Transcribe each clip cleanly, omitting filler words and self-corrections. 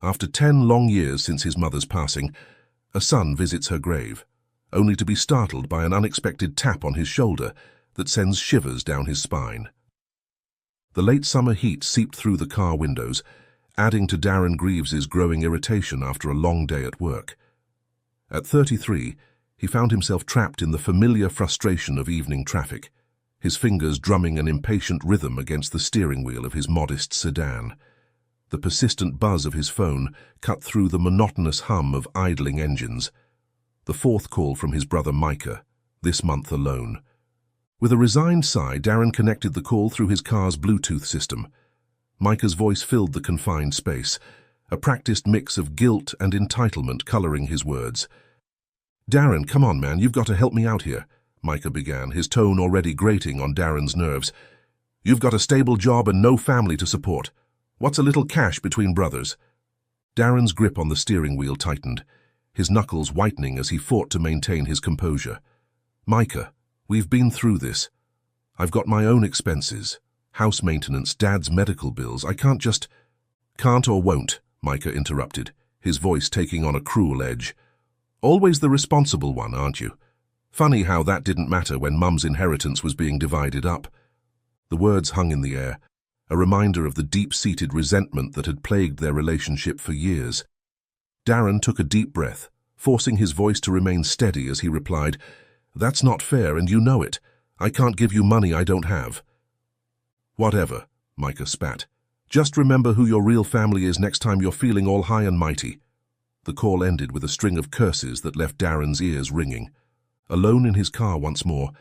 After 10 long years since his mother's passing, a son visits her grave, only to be startled by an unexpected tap on his shoulder that sends shivers down his spine. The late summer heat seeped through the car windows, adding to Darren Greaves's growing irritation after a long day at work. At 33, he found himself trapped in the familiar frustration of evening traffic, his fingers drumming an impatient rhythm against the steering wheel of his modest sedan. The persistent buzz of his phone cut through the monotonous hum of idling engines. The fourth call from his brother Micah, this month alone. With a resigned sigh, Darren connected the call through his car's Bluetooth system. Micah's voice filled the confined space, a practiced mix of guilt and entitlement coloring his words. "Darren, come on, man, you've got to help me out here," Micah began, his tone already grating on Darren's nerves. "You've got a stable job and no family to support. What's a little cash between brothers?" Darren's grip on the steering wheel tightened, his knuckles whitening as he fought to maintain his composure. "Micah, we've been through this. I've got my own expenses, house maintenance, Dad's medical bills. I can't just—" "Can't or won't," Micah interrupted, his voice taking on a cruel edge. "Always the responsible one, aren't you? Funny how that didn't matter when Mum's inheritance was being divided up." The words hung in the air, a reminder of the deep-seated resentment that had plagued their relationship for years. Darren took a deep breath, forcing his voice to remain steady as he replied, "That's not fair, and you know it. I can't give you money I don't have." "Whatever," Micah spat. "Just remember who your real family is next time you're feeling all high and mighty." The call ended with a string of curses that left Darren's ears ringing. Alone in his car once more,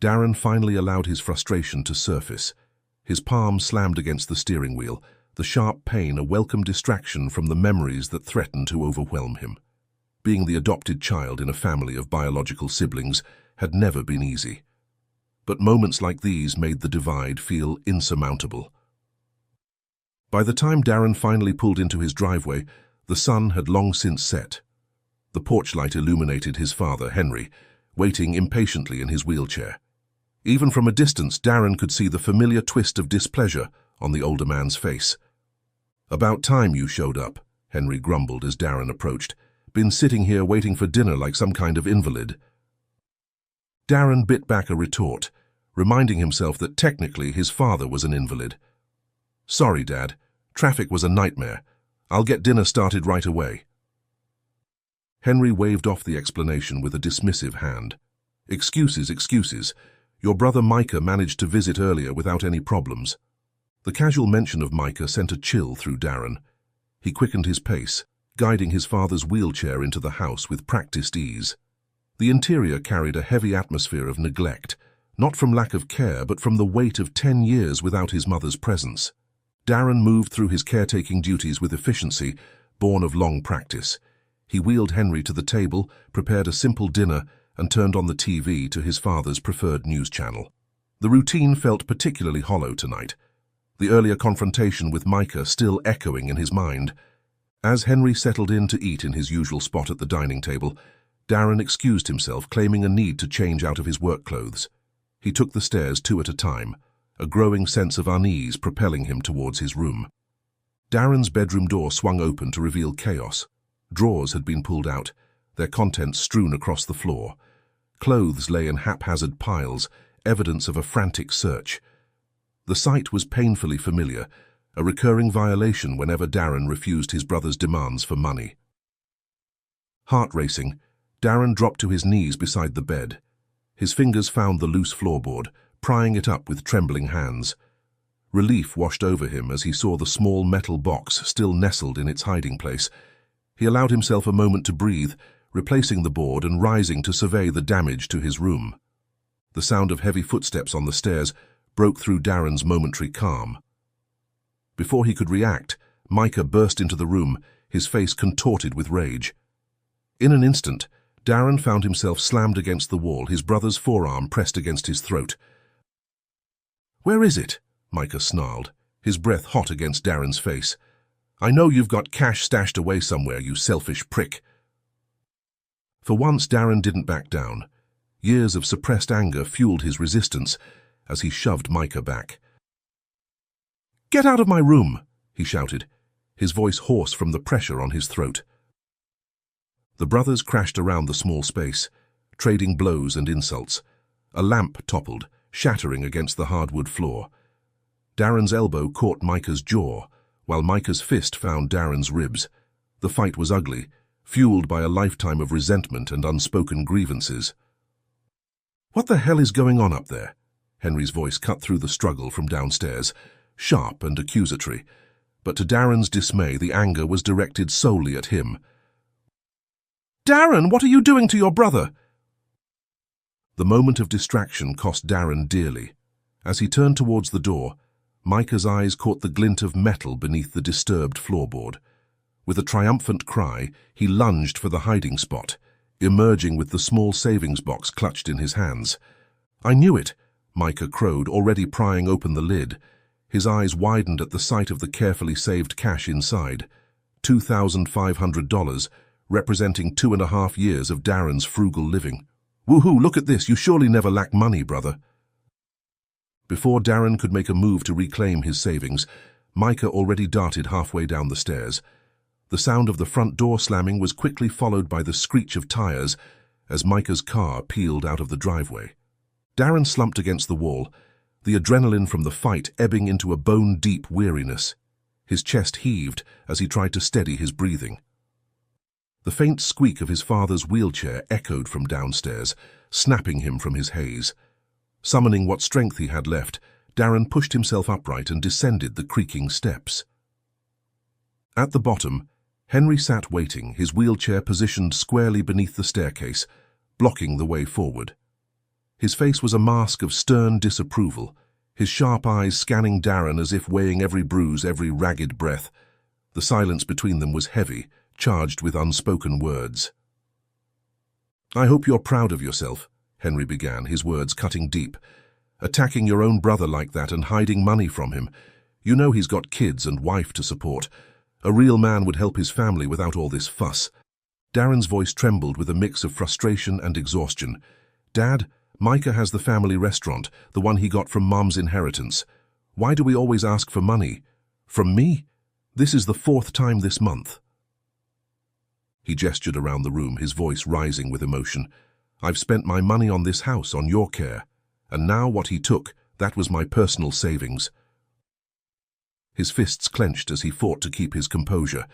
Darren finally allowed his frustration to surface. His palm slammed against the steering wheel, the sharp pain a welcome distraction from the memories that threatened to overwhelm him. Being the adopted child in a family of biological siblings had never been easy. But moments like these made the divide feel insurmountable. By the time Darren finally pulled into his driveway, the sun had long since set. The porch light illuminated his father, Henry, waiting impatiently in his wheelchair. Even from a distance, Darren could see the familiar twist of displeasure on the older man's face. "About time you showed up," Henry grumbled as Darren approached. "Been sitting here waiting for dinner like some kind of invalid." Darren bit back a retort, reminding himself that technically his father was an invalid. "Sorry, Dad. Traffic was a nightmare. I'll get dinner started right away." Henry waved off the explanation with a dismissive hand. "Excuses, excuses. Your brother Micah managed to visit earlier without any problems." The casual mention of Micah sent a chill through Darren. He quickened his pace, guiding his father's wheelchair into the house with practiced ease. The interior carried a heavy atmosphere of neglect, not from lack of care, but from the weight of 10 years without his mother's presence. Darren moved through his caretaking duties with efficiency, born of long practice. He wheeled Henry to the table, prepared a simple dinner, and turned on the TV to his father's preferred news channel. The routine felt particularly hollow tonight, the earlier confrontation with Micah still echoing in his mind. As Henry settled in to eat in his usual spot at the dining table, Darren excused himself, claiming a need to change out of his work clothes. He took the stairs 2 at a time, a growing sense of unease propelling him towards his room. Darren's bedroom door swung open to reveal chaos. Drawers had been pulled out, their contents strewn across the floor. Clothes lay in haphazard piles, evidence of a frantic search. The sight was painfully familiar, a recurring violation whenever Darren refused his brother's demands for money. Heart racing, Darren dropped to his knees beside the bed. His fingers found the loose floorboard, prying it up with trembling hands. Relief washed over him as he saw the small metal box still nestled in its hiding place. He allowed himself a moment to breathe, replacing the board and rising to survey the damage to his room. The sound of heavy footsteps on the stairs broke through Darren's momentary calm. Before he could react, Micah burst into the room, his face contorted with rage. In an instant, Darren found himself slammed against the wall, his brother's forearm pressed against his throat. "Where is it?" Micah snarled, his breath hot against Darren's face. "I know you've got cash stashed away somewhere, you selfish prick." For once, Darren didn't back down. Years of suppressed anger fueled his resistance as he shoved Micah back. "Get out of my room!" he shouted, his voice hoarse from the pressure on his throat. The brothers crashed around the small space, trading blows and insults. A lamp toppled, shattering against the hardwood floor. Darren's elbow caught Micah's jaw, while Micah's fist found Darren's ribs. The fight was ugly, fueled by a lifetime of resentment and unspoken grievances. "What the hell is going on up there?" Henry's voice cut through the struggle from downstairs, sharp and accusatory. But to Darren's dismay, the anger was directed solely at him. "Darren, what are you doing to your brother?" The moment of distraction cost Darren dearly. As he turned towards the door, Micah's eyes caught the glint of metal beneath the disturbed floorboard. With a triumphant cry, he lunged for the hiding spot, emerging with the small savings box clutched in his hands. "I knew it," Micah crowed, already prying open the lid. His eyes widened at the sight of the carefully saved cash inside. $2,500, representing 2.5 years of Darren's frugal living. "Woohoo, look at this, you surely never lack money, brother." Before Darren could make a move to reclaim his savings, Micah already darted halfway down the stairs. The sound of the front door slamming was quickly followed by the screech of tires as Micah's car peeled out of the driveway. Darren slumped against the wall, the adrenaline from the fight ebbing into a bone-deep weariness. His chest heaved as he tried to steady his breathing. The faint squeak of his father's wheelchair echoed from downstairs, snapping him from his haze. Summoning what strength he had left, Darren pushed himself upright and descended the creaking steps. At the bottom, Henry sat waiting, his wheelchair positioned squarely beneath the staircase, blocking the way forward. His face was a mask of stern disapproval, his sharp eyes scanning Darren as if weighing every bruise, every ragged breath. The silence between them was heavy, charged with unspoken words. "I hope you're proud of yourself," Henry began, his words cutting deep. "Attacking your own brother like that and hiding money from him. You know he's got kids and wife to support. A real man would help his family without all this fuss." Darren's voice trembled with a mix of frustration and exhaustion. "Dad, Micah has the family restaurant, the one he got from Mom's inheritance. Why do we always ask for money? From me? This is the 4th time this month." He gestured around the room, his voice rising with emotion. "I've spent my money on this house, on your care. And now what he took, that was my personal savings." His fists clenched as he fought to keep his composure,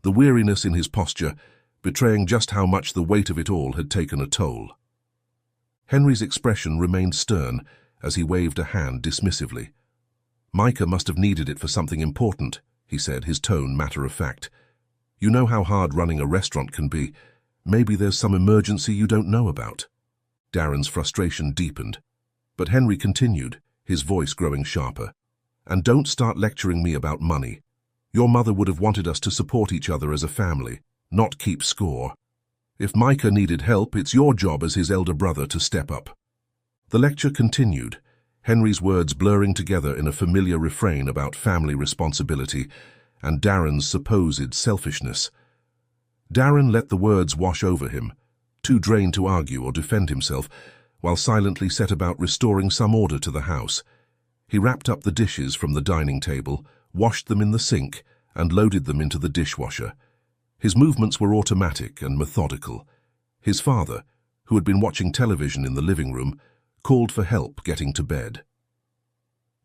the weariness in his posture betraying just how much the weight of it all had taken a toll. Henry's expression remained stern as he waved a hand dismissively. "Micah must have needed it for something important," he said, his tone matter-of-fact. "You know how hard running a restaurant can be. Maybe there's some emergency you don't know about." Darren's frustration deepened, but Henry continued, his voice growing sharper. "And don't start lecturing me about money. Your mother would have wanted us to support each other as a family, not keep score. If Micah needed help, it's your job as his elder brother to step up." The lecture continued, Henry's words blurring together in a familiar refrain about family responsibility and Darren's supposed selfishness. Darren let the words wash over him, too drained to argue or defend himself, while silently set about restoring some order to the house. He wrapped up the dishes from the dining table, washed them in the sink, and loaded them into the dishwasher. His movements were automatic and methodical. His father, who had been watching television in the living room, called for help getting to bed.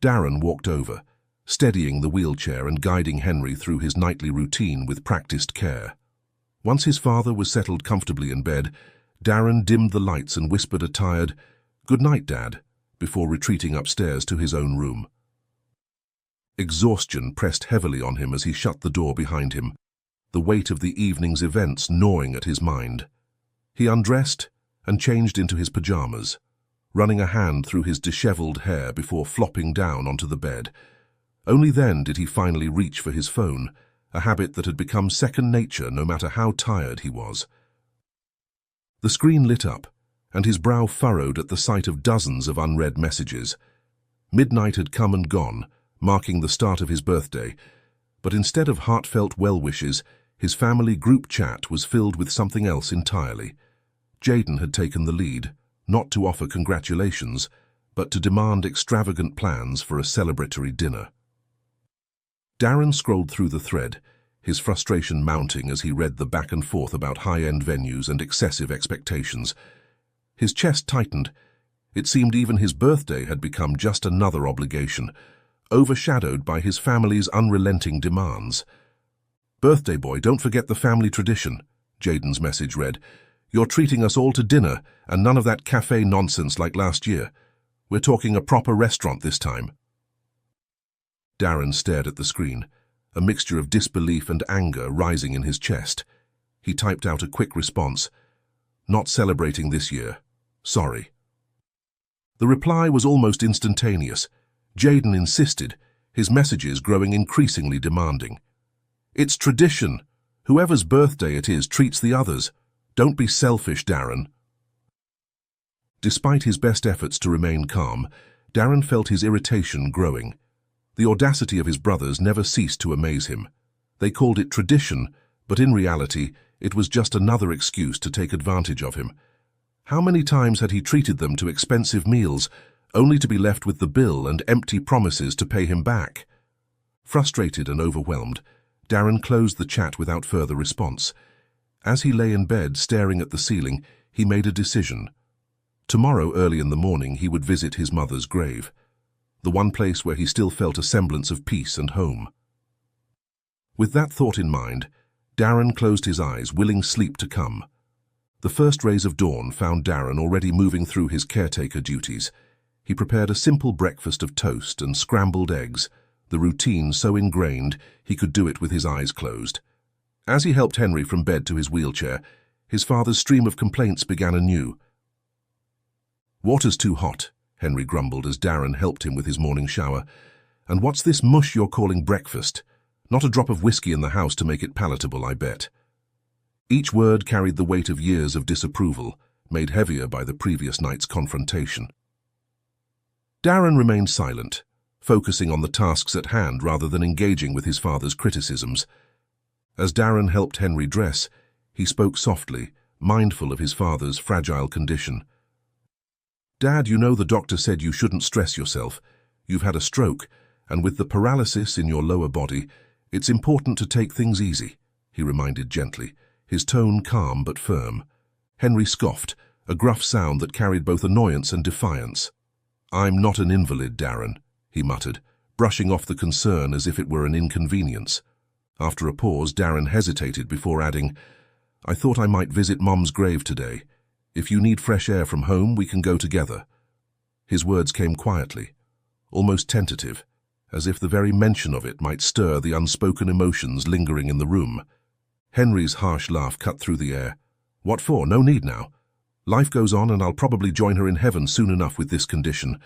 Darren walked over, steadying the wheelchair and guiding Henry through his nightly routine with practiced care. Once his father was settled comfortably in bed, Darren dimmed the lights and whispered a tired, "Good night, Dad," before retreating upstairs to his own room. Exhaustion pressed heavily on him as he shut the door behind him, the weight of the evening's events gnawing at his mind. He undressed and changed into his pajamas, running a hand through his disheveled hair before flopping down onto the bed. Only then did he finally reach for his phone, a habit that had become second nature no matter how tired he was. The screen lit up, and his brow furrowed at the sight of dozens of unread messages. Midnight had come and gone, marking the start of his birthday, but instead of heartfelt well-wishes, his family group chat was filled with something else entirely. Jaden had taken the lead, not to offer congratulations, but to demand extravagant plans for a celebratory dinner. Darren scrolled through the thread, his frustration mounting as he read the back and forth about high-end venues and excessive expectations. His chest tightened. It seemed even his birthday had become just another obligation, overshadowed by his family's unrelenting demands. "Birthday boy, don't forget the family tradition," Jaden's message read. "You're treating us all to dinner, and none of that cafe nonsense like last year. We're talking a proper restaurant this time." Darren stared at the screen, a mixture of disbelief and anger rising in his chest. He typed out a quick response. "Not celebrating this year. Sorry." The reply was almost instantaneous. Jaden insisted, his messages growing increasingly demanding. "It's tradition. Whoever's birthday it is treats the others. Don't be selfish, Darren." Despite his best efforts to remain calm, Darren felt his irritation growing. The audacity of his brothers never ceased to amaze him. They called it tradition, but in reality, it was just another excuse to take advantage of him. How many times had he treated them to expensive meals, only to be left with the bill and empty promises to pay him back? Frustrated and overwhelmed, Darren closed the chat without further response. As he lay in bed staring at the ceiling, he made a decision. Tomorrow early in the morning he would visit his mother's grave, the one place where he still felt a semblance of peace and home. With that thought in mind, Darren closed his eyes, willing sleep to come. The first rays of dawn found Darren already moving through his caretaker duties. He prepared a simple breakfast of toast and scrambled eggs, the routine so ingrained he could do it with his eyes closed. As he helped Henry from bed to his wheelchair, his father's stream of complaints began anew. "Water's too hot," Henry grumbled as Darren helped him with his morning shower. "And what's this mush you're calling breakfast? Not a drop of whiskey in the house to make it palatable, I bet." Each word carried the weight of years of disapproval, made heavier by the previous night's confrontation. Darren remained silent, focusing on the tasks at hand rather than engaging with his father's criticisms. As Darren helped Henry dress, he spoke softly, mindful of his father's fragile condition. "Dad, you know the doctor said you shouldn't stress yourself. You've had a stroke, and with the paralysis in your lower body, it's important to take things easy," he reminded gently, his tone calm but firm. Henry scoffed, a gruff sound that carried both annoyance and defiance. "I'm not an invalid, Darren," he muttered, brushing off the concern as if it were an inconvenience. After a pause, Darren hesitated before adding, "I thought I might visit Mom's grave today. If you need fresh air from home, we can go together." His words came quietly, almost tentative, as if the very mention of it might stir the unspoken emotions lingering in the room. Henry's harsh laugh cut through the air. "What for? No need now. Life goes on and I'll probably join her in heaven soon enough with this condition."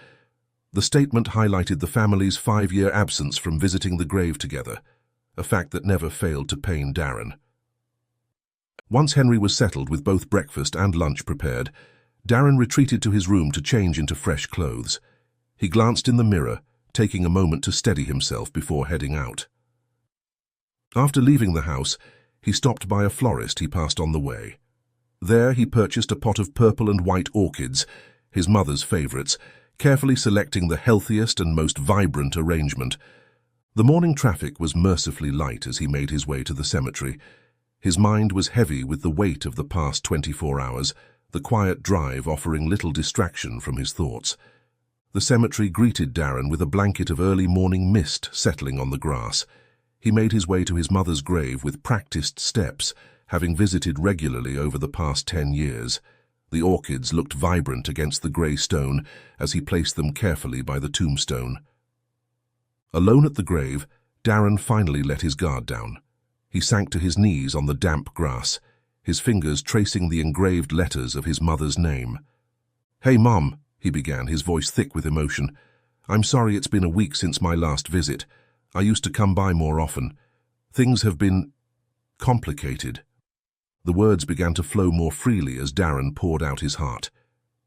The statement highlighted the family's 5-year absence from visiting the grave together, a fact that never failed to pain Darren. Once Henry was settled with both breakfast and lunch prepared, Darren retreated to his room to change into fresh clothes. He glanced in the mirror, taking a moment to steady himself before heading out. After leaving the house, he stopped by a florist he passed on the way. There he purchased a pot of purple and white orchids, his mother's favorites, carefully selecting the healthiest and most vibrant arrangement. The morning traffic was mercifully light as he made his way to the cemetery. His mind was heavy with the weight of the past 24 hours, the quiet drive offering little distraction from his thoughts. The cemetery greeted Darren with a blanket of early morning mist settling on the grass. He made his way to his mother's grave with practiced steps, having visited regularly over the past 10 years. The orchids looked vibrant against the grey stone as he placed them carefully by the tombstone. Alone at the grave, Darren finally let his guard down. He sank to his knees on the damp grass, his fingers tracing the engraved letters of his mother's name. "Hey, Mom," he began, his voice thick with emotion. "I'm sorry it's been a week since my last visit. I used to come by more often. Things have been complicated." The words began to flow more freely as Darren poured out his heart.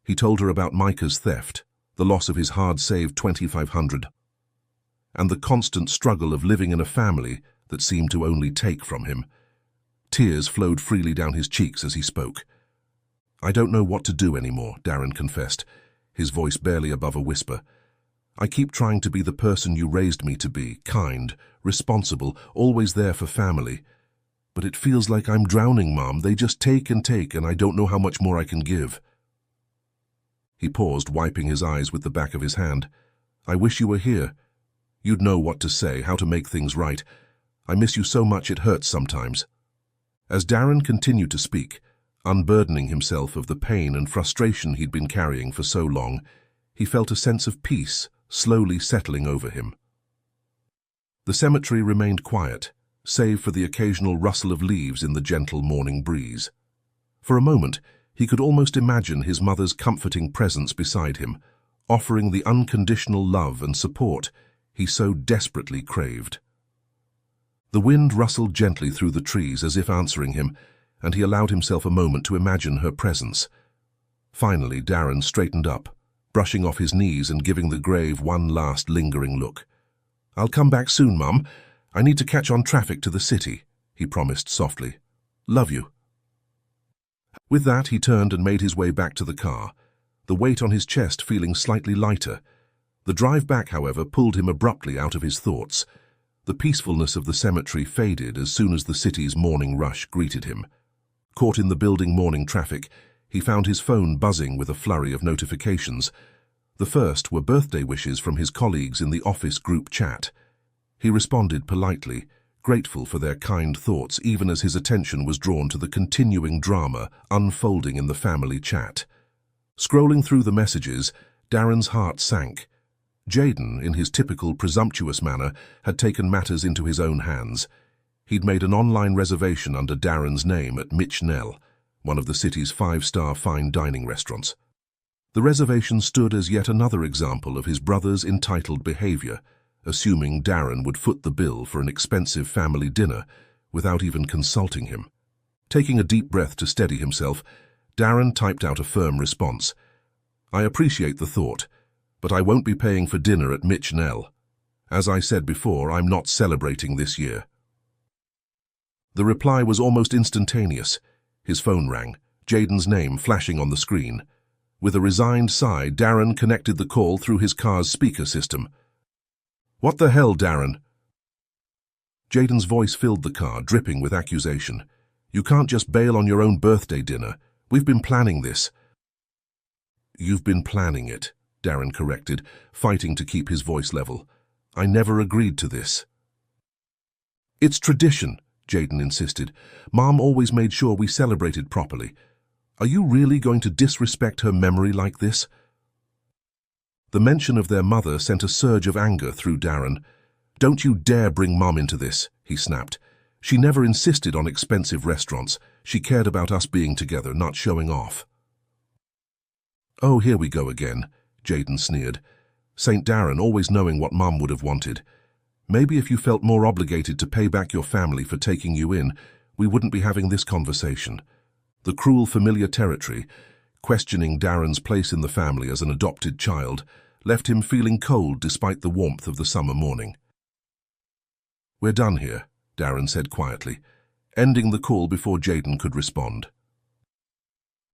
He told her about Micah's theft, the loss of his hard-saved $2,500, and the constant struggle of living in a family that seemed to only take from him. Tears flowed freely down his cheeks as he spoke. "I don't know what to do anymore," Darren confessed, his voice barely above a whisper. I keep trying to be the person you raised me to be, kind, responsible, always there for family. But it feels like I'm drowning, Mom. They just take, and I don't know how much more I can give." He paused, wiping his eyes with the back of his hand. "I wish you were here. You'd know what to say, how to make things right. I miss you so much it hurts sometimes." As Darren continued to speak, unburdening himself of the pain and frustration he'd been carrying for so long, he felt a sense of peace slowly settling over him. The cemetery remained quiet, save for the occasional rustle of leaves in the gentle morning breeze. For a moment, he could almost imagine his mother's comforting presence beside him, offering the unconditional love and support he so desperately craved. The wind rustled gently through the trees as if answering him, and he allowed himself a moment to imagine her presence. Finally, Darren straightened up, brushing off his knees and giving the grave one last lingering look. "I'll come back soon, Mum. I need to catch on traffic to the city," he promised softly. "Love you." With that, he turned and made his way back to the car, the weight on his chest feeling slightly lighter. The drive back, however, pulled him abruptly out of his thoughts. The peacefulness of the cemetery faded as soon as the city's morning rush greeted him. Caught in the building morning traffic, he found his phone buzzing with a flurry of notifications. The first were birthday wishes from his colleagues in the office group chat. He responded politely, grateful for their kind thoughts, even as his attention was drawn to the continuing drama unfolding in the family chat. Scrolling through the messages, Darren's heart sank. Jaden, in his typical presumptuous manner, had taken matters into his own hands. He'd made an online reservation under Darren's name at Mitch Nell, one of the city's 5-star fine dining restaurants. The reservation stood as yet another example of his brother's entitled behavior, assuming Darren would foot the bill for an expensive family dinner without even consulting him. Taking a deep breath to steady himself, Darren typed out a firm response. "I appreciate the thought, but I won't be paying for dinner at Mitch Nell. As I said before, I'm not celebrating this year." The reply was almost instantaneous. His phone rang, Jaden's name flashing on the screen. With a resigned sigh, Darren connected the call through his car's speaker system. "What the hell, Darren?" Jaden's voice filled the car, dripping with accusation. "You can't just bail on your own birthday dinner. We've been planning this." "You've been planning it," Darren corrected, fighting to keep his voice level. "I never agreed to this." "It's tradition," Jaden insisted. "Mom always made sure we celebrated properly. Are you really going to disrespect her memory like this?" The mention of their mother sent a surge of anger through Darren. "Don't you dare bring Mom into this," he snapped. "She never insisted on expensive restaurants. She cared about us being together, not showing off." "Oh, here we go again," Jaden sneered. "St. Darren always knowing what Mom would have wanted. Maybe if you felt more obligated to pay back your family for taking you in, we wouldn't be having this conversation." The cruel familiar territory, questioning Darren's place in the family as an adopted child, left him feeling cold despite the warmth of the summer morning. "We're done here," Darren said quietly, ending the call before Jaden could respond.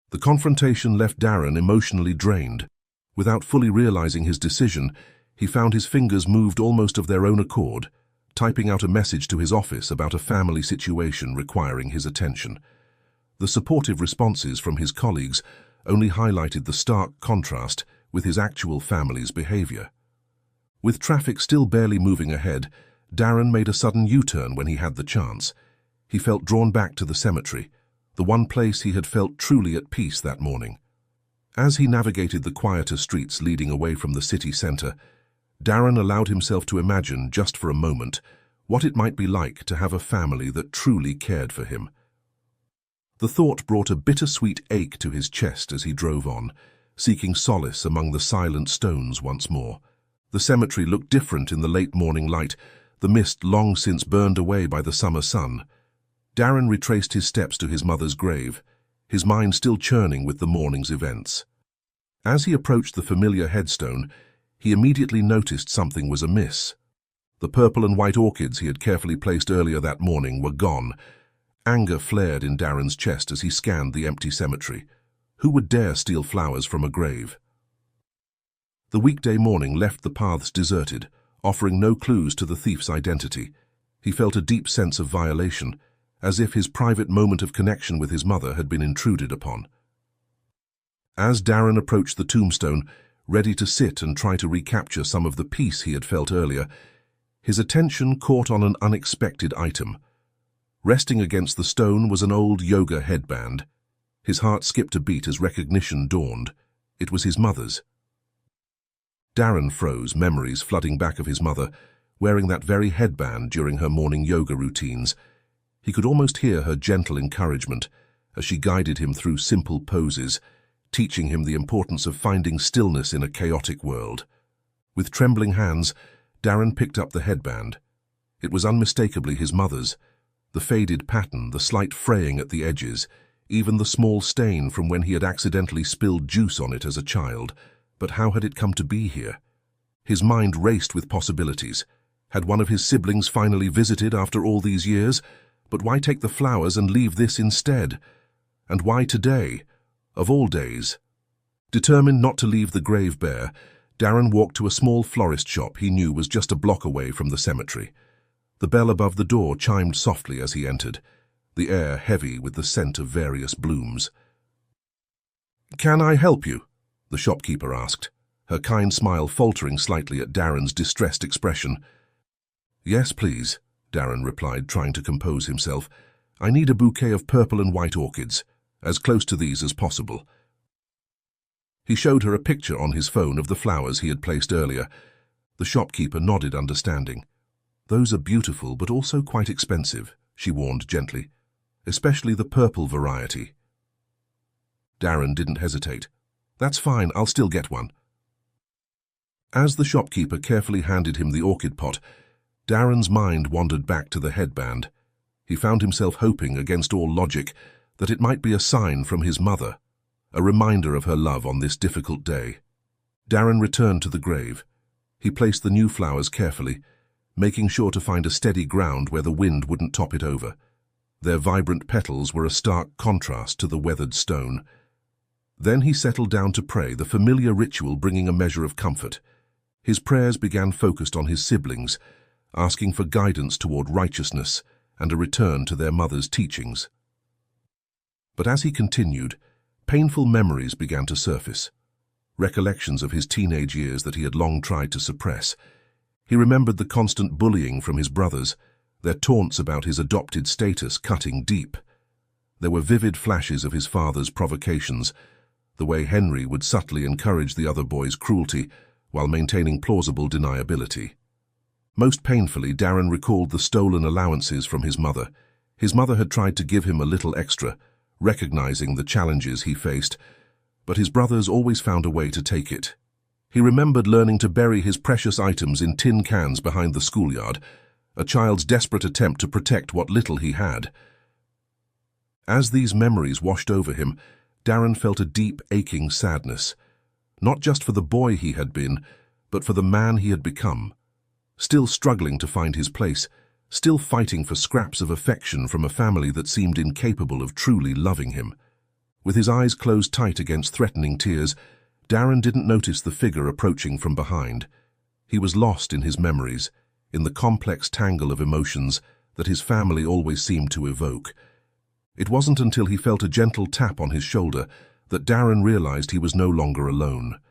The confrontation left Darren emotionally drained. Without fully realizing his decision, he found his fingers moved almost of their own accord, typing out a message to his office about a family situation requiring his attention. The supportive responses from his colleagues only highlighted the stark contrast with his actual family's behavior. With traffic still barely moving ahead, Darren made a sudden U-turn when he had the chance. He felt drawn back to the cemetery, the one place he had felt truly at peace that morning. As he navigated the quieter streets leading away from the city center, Darren allowed himself to imagine, just for a moment, what it might be like to have a family that truly cared for him. The thought brought a bittersweet ache to his chest as he drove on, seeking solace among the silent stones once more. The cemetery looked different in the late morning light, the mist long since burned away by the summer sun. Darren retraced his steps to his mother's grave, his mind still churning with the morning's events. As he approached the familiar headstone, he immediately noticed something was amiss. The purple and white orchids he had carefully placed earlier that morning were gone. Anger flared in Darren's chest as he scanned the empty cemetery. Who would dare steal flowers from a grave? The weekday morning left the paths deserted, offering no clues to the thief's identity. He felt a deep sense of violation, as if his private moment of connection with his mother had been intruded upon. As Darren approached the tombstone, ready to sit and try to recapture some of the peace he had felt earlier, his attention caught on an unexpected item. Resting against the stone was an old yoga headband. His heart skipped a beat as recognition dawned. It was his mother's. Darren froze, memories flooding back of his mother, wearing that very headband during her morning yoga routines. He could almost hear her gentle encouragement as she guided him through simple poses, teaching him the importance of finding stillness in a chaotic world. With trembling hands, Darren picked up the headband. It was unmistakably his mother's. The faded pattern, the slight fraying at the edges, even the small stain from when he had accidentally spilled juice on it as a child. But how had it come to be here? His mind raced with possibilities. Had one of his siblings finally visited after all these years? But why take the flowers and leave this instead? And why today, of all days? Determined not to leave the grave bare, Darren walked to a small florist shop he knew was just a block away from the cemetery. The bell above the door chimed softly as he entered, the air heavy with the scent of various blooms. "Can I help you?" the shopkeeper asked, her kind smile faltering slightly at Darren's distressed expression. "Yes, please," Darren replied, trying to compose himself. "I need a bouquet of purple and white orchids, as close to these as possible." He showed her a picture on his phone of the flowers he had placed earlier. The shopkeeper nodded understanding. "Those are beautiful, but also quite expensive," she warned gently, "especially the purple variety." Darren didn't hesitate. "That's fine, I'll still get one." As the shopkeeper carefully handed him the orchid pot, Darren's mind wandered back to the headband. He found himself hoping, against all logic, that it might be a sign from his mother, a reminder of her love on this difficult day. Darren returned to the grave. He placed the new flowers carefully, making sure to find a steady ground where the wind wouldn't top it over. Their vibrant petals were a stark contrast to the weathered stone. Then he settled down to pray, the familiar ritual bringing a measure of comfort. His prayers began focused on his siblings, asking for guidance toward righteousness and a return to their mother's teachings. But as he continued, painful memories began to surface, recollections of his teenage years that he had long tried to suppress. He remembered the constant bullying from his brothers, their taunts about his adopted status cutting deep. There were vivid flashes of his father's provocations, the way Henry would subtly encourage the other boys' cruelty while maintaining plausible deniability. Most painfully, Darren recalled the stolen allowances from his mother. His mother had tried to give him a little extra, recognizing the challenges he faced, but his brothers always found a way to take it. He remembered learning to bury his precious items in tin cans behind the schoolyard, a child's desperate attempt to protect what little he had. As these memories washed over him, Darren felt a deep, aching sadness, not just for the boy he had been, but for the man he had become. Still struggling to find his place, still fighting for scraps of affection from a family that seemed incapable of truly loving him. With his eyes closed tight against threatening tears, Darren didn't notice the figure approaching from behind. He was lost in his memories, in the complex tangle of emotions that his family always seemed to evoke. It wasn't until he felt a gentle tap on his shoulder that Darren realized he was no longer alone.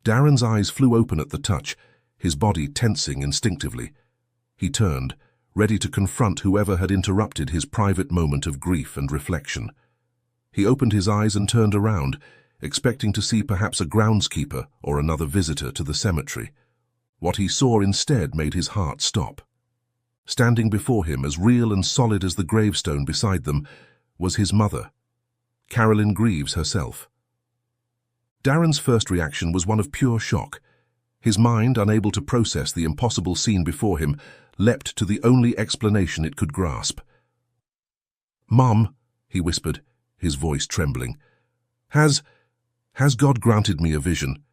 Darren's eyes flew open at the touch, his body tensing instinctively. He turned, ready to confront whoever had interrupted his private moment of grief and reflection. He opened his eyes and turned around, expecting to see perhaps a groundskeeper or another visitor to the cemetery. What he saw instead made his heart stop. Standing before him, as real and solid as the gravestone beside them, was his mother, Carolyn Greaves herself. Darren's first reaction was one of pure shock. His mind, unable to process the impossible scene before him, leapt to the only explanation it could grasp. "Mom," he whispered, his voice trembling, Has God granted me a vision?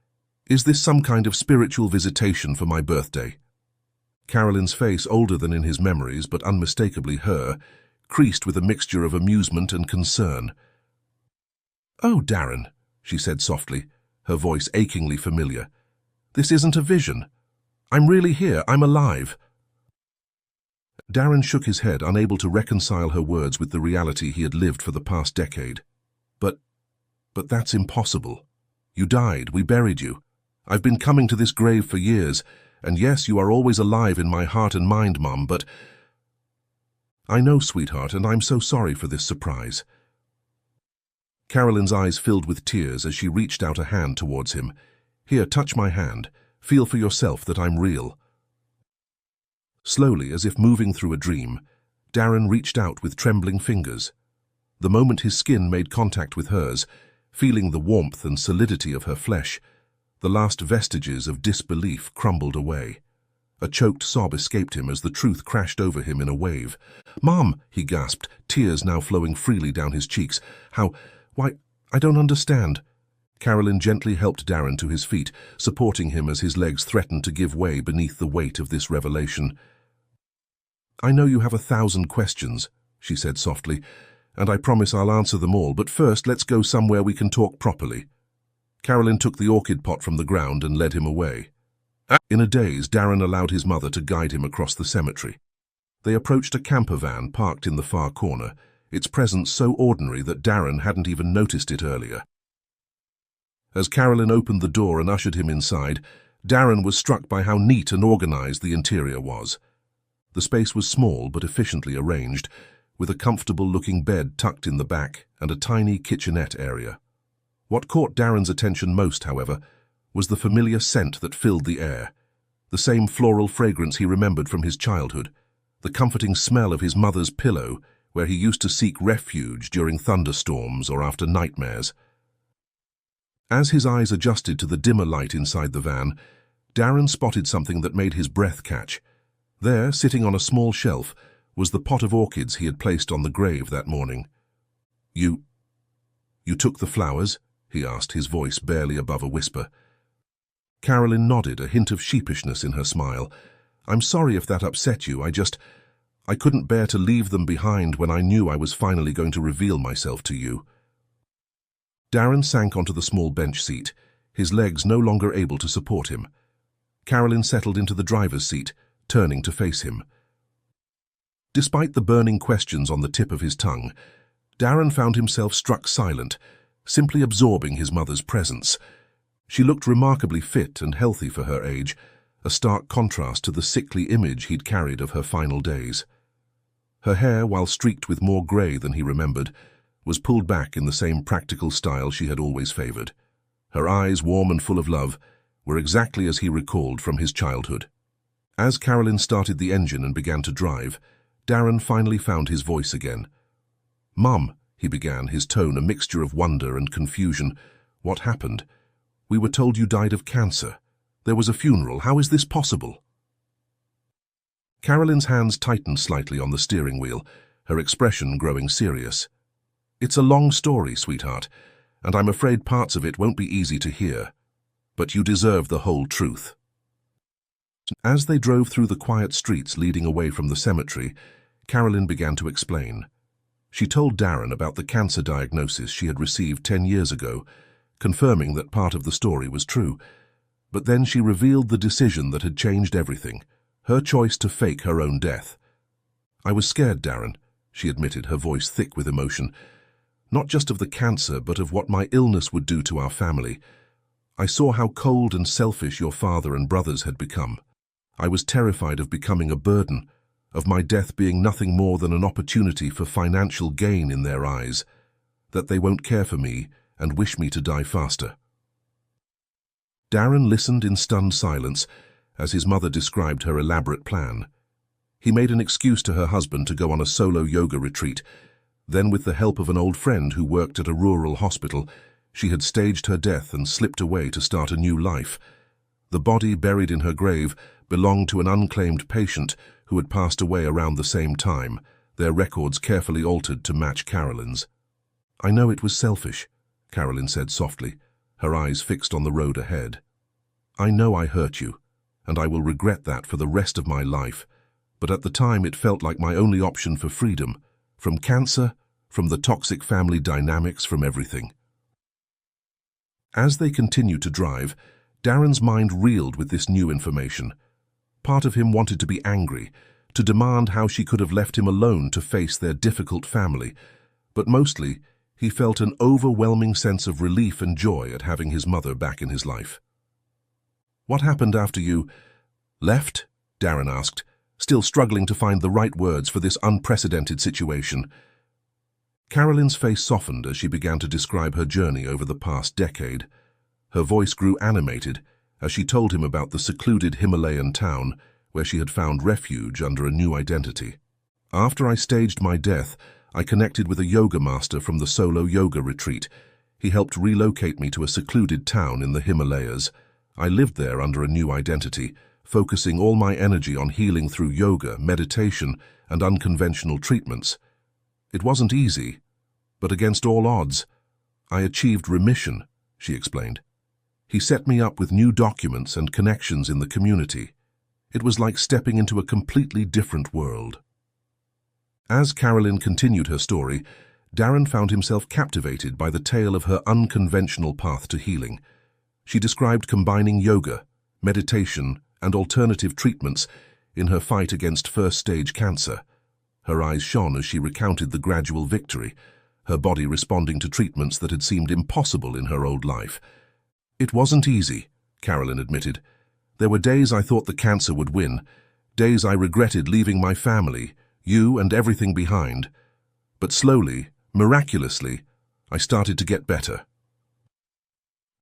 Is this some kind of spiritual visitation for my birthday?" Carolyn's face, older than in his memories, but unmistakably her, creased with a mixture of amusement and concern. "Oh, Darren," she said softly, her voice achingly familiar. This isn't a vision. I'm really here. I'm alive. Darren shook his head, unable to reconcile her words with the reality he had lived for the past decade. But that's impossible. You died. We buried you. I've been coming to this grave for years, and yes, you are always alive in my heart and mind, Mum, but... I know, sweetheart, and I'm so sorry for this surprise. Carolyn's eyes filled with tears as she reached out a hand towards him. Here, touch my hand. Feel for yourself that I'm real. Slowly, as if moving through a dream, Darren reached out with trembling fingers. The moment his skin made contact with hers, feeling the warmth and solidity of her flesh, the last vestiges of disbelief crumbled away. A choked sob escaped him as the truth crashed over him in a wave. "Mom," he gasped, tears now flowing freely down his cheeks. Why, I don't understand." Carolyn gently helped Darren to his feet, supporting him as his legs threatened to give way beneath the weight of this revelation. "I know you have 1,000 questions," she said softly, "and I promise I'll answer them all, but first let's go somewhere we can talk properly." Carolyn took the orchid pot from the ground and led him away. In a daze, Darren allowed his mother to guide him across the cemetery. They approached a camper van parked in the far corner, its presence so ordinary that Darren hadn't even noticed it earlier. As Carolyn opened the door and ushered him inside, Darren was struck by how neat and organized the interior was. The space was small but efficiently arranged, with a comfortable-looking bed tucked in the back and a tiny kitchenette area. What caught Darren's attention most, however, was the familiar scent that filled the air, the same floral fragrance he remembered from his childhood, the comforting smell of his mother's pillow where he used to seek refuge during thunderstorms or after nightmares. As his eyes adjusted to the dimmer light inside the van, Darren spotted something that made his breath catch. There, sitting on a small shelf, was the pot of orchids he had placed on the grave that morning. You took the flowers?" he asked, his voice barely above a whisper. Carolyn nodded, a hint of sheepishness in her smile. "I'm sorry if that upset you. I couldn't bear to leave them behind when I knew I was finally going to reveal myself to you." Darren sank onto the small bench seat, his legs no longer able to support him. Carolyn settled into the driver's seat, turning to face him. Despite the burning questions on the tip of his tongue, Darren found himself struck silent, simply absorbing his mother's presence. She looked remarkably fit and healthy for her age, a stark contrast to the sickly image he'd carried of her final days. Her hair, while streaked with more grey than he remembered, was pulled back in the same practical style she had always favoured. Her eyes, warm and full of love, were exactly as he recalled from his childhood. As Carolyn started the engine and began to drive, Darren finally found his voice again. "Mum," he began, his tone a mixture of wonder and confusion. "What happened? We were told you died of cancer. There was a funeral. How is this possible?" Carolyn's hands tightened slightly on the steering wheel, her expression growing serious. "It's a long story, sweetheart, and I'm afraid parts of it won't be easy to hear. But you deserve the whole truth." As they drove through the quiet streets leading away from the cemetery, Carolyn began to explain. She told Darren about the cancer diagnosis she had received 10 years ago, confirming that part of the story was true. But then she revealed the decision that had changed everything, her choice to fake her own death. "I was scared, Darren," she admitted, her voice thick with emotion. "Not just of the cancer, but of what my illness would do to our family. I saw how cold and selfish your father and brothers had become. I was terrified of becoming a burden, of my death being nothing more than an opportunity for financial gain in their eyes, that they won't care for me and wish me to die faster." Darren listened in stunned silence as his mother described her elaborate plan. He made an excuse to her husband to go on a solo yoga retreat. Then, with the help of an old friend who worked at a rural hospital, she had staged her death and slipped away to start a new life. The body buried in her grave belonged to an unclaimed patient who had passed away around the same time, their records carefully altered to match Carolyn's. "I know it was selfish," Carolyn said softly, her eyes fixed on the road ahead. "I know I hurt you, and I will regret that for the rest of my life, but at the time it felt like my only option for freedom, from cancer, from the toxic family dynamics, from everything." As they continued to drive, Darren's mind reeled with this new information. Part of him wanted to be angry, to demand how she could have left him alone to face their difficult family, but mostly he felt an overwhelming sense of relief and joy at having his mother back in his life. "What happened after you left?" Darren asked, still struggling to find the right words for this unprecedented situation. Carolyn's face softened as she began to describe her journey over the past decade. Her voice grew animated as she told him about the secluded Himalayan town where she had found refuge under a new identity. "After I staged my death, I connected with a yoga master from the solo yoga retreat. He helped relocate me to a secluded town in the Himalayas. I lived there under a new identity, focusing all my energy on healing through yoga, meditation, and unconventional treatments. It wasn't easy, but against all odds, I achieved remission," she explained. "He set me up with new documents and connections in the community. It was like stepping into a completely different world." As Carolyn continued her story, Darren found himself captivated by the tale of her unconventional path to healing. She described combining yoga, meditation, and alternative treatments in her fight against first-stage cancer. Her eyes shone as she recounted the gradual victory, her body responding to treatments that had seemed impossible in her old life. "It wasn't easy," Carolyn admitted. "There were days I thought the cancer would win, days I regretted leaving my family, you and everything behind. But slowly, miraculously, I started to get better."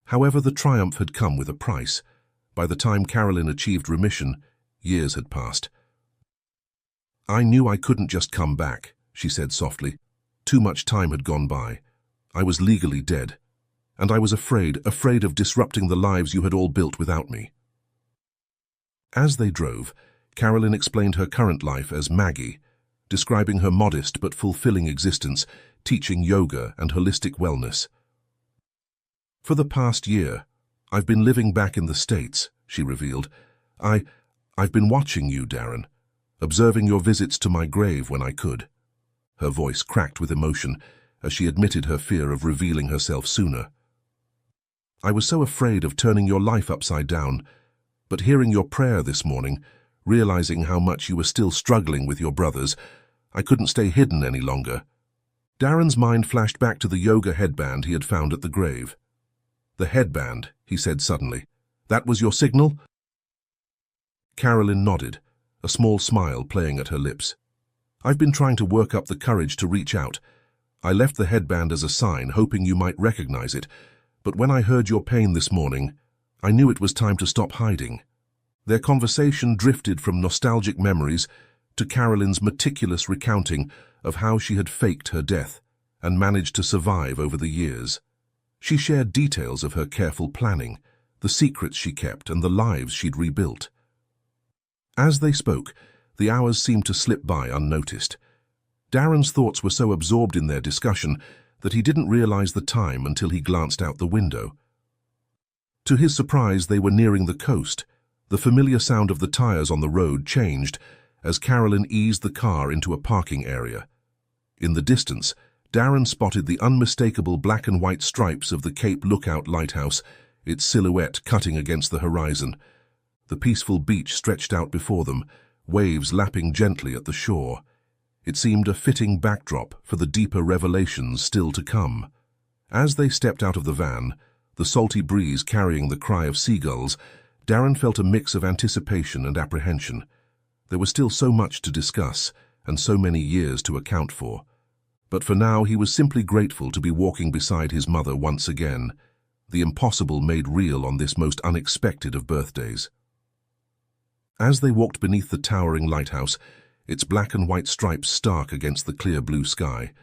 However, the triumph had come with a price. By the time Carolyn achieved remission, years had passed. "I knew I couldn't just come back," she said softly. "Too much time had gone by. I was legally dead. And I was afraid of disrupting the lives you had all built without me." As they drove, Carolyn explained her current life as Maggie, describing her modest but fulfilling existence, teaching yoga and holistic wellness. "For the past year, I've been living back in the States," she revealed. I've been watching you, Darren, observing your visits to my grave when I could." Her voice cracked with emotion as she admitted her fear of revealing herself sooner. "I was so afraid of turning your life upside down, but hearing your prayer this morning, realizing how much you were still struggling with your brothers, I couldn't stay hidden any longer." Darren's mind flashed back to the yoga headband he had found at the grave. "The headband," he said suddenly. "That was your signal?" Carolyn nodded, a small smile playing at her lips. "I've been trying to work up the courage to reach out. I left the headband as a sign, hoping you might recognize it, but when I heard your pain this morning, I knew it was time to stop hiding." Their conversation drifted from nostalgic memories to Carolyn's meticulous recounting of how she had faked her death and managed to survive over the years. She shared details of her careful planning, the secrets she kept, and the lives she'd rebuilt. As they spoke, the hours seemed to slip by unnoticed. Darren's thoughts were so absorbed in their discussion that he didn't realize the time until he glanced out the window. To his surprise, they were nearing the coast. The familiar sound of the tires on the road changed as Carolyn eased the car into a parking area. In the distance, Darren spotted the unmistakable black and white stripes of the Cape Lookout lighthouse, its silhouette cutting against the horizon. The peaceful beach stretched out before them, waves lapping gently at the shore. It seemed a fitting backdrop for the deeper revelations still to come. As they stepped out of the van, the salty breeze carrying the cry of seagulls, Darren felt a mix of anticipation and apprehension. There was still so much to discuss and so many years to account for. But for now, he was simply grateful to be walking beside his mother once again, the impossible made real on this most unexpected of birthdays. As they walked beneath the towering lighthouse, its black and white stripes stark against the clear blue sky,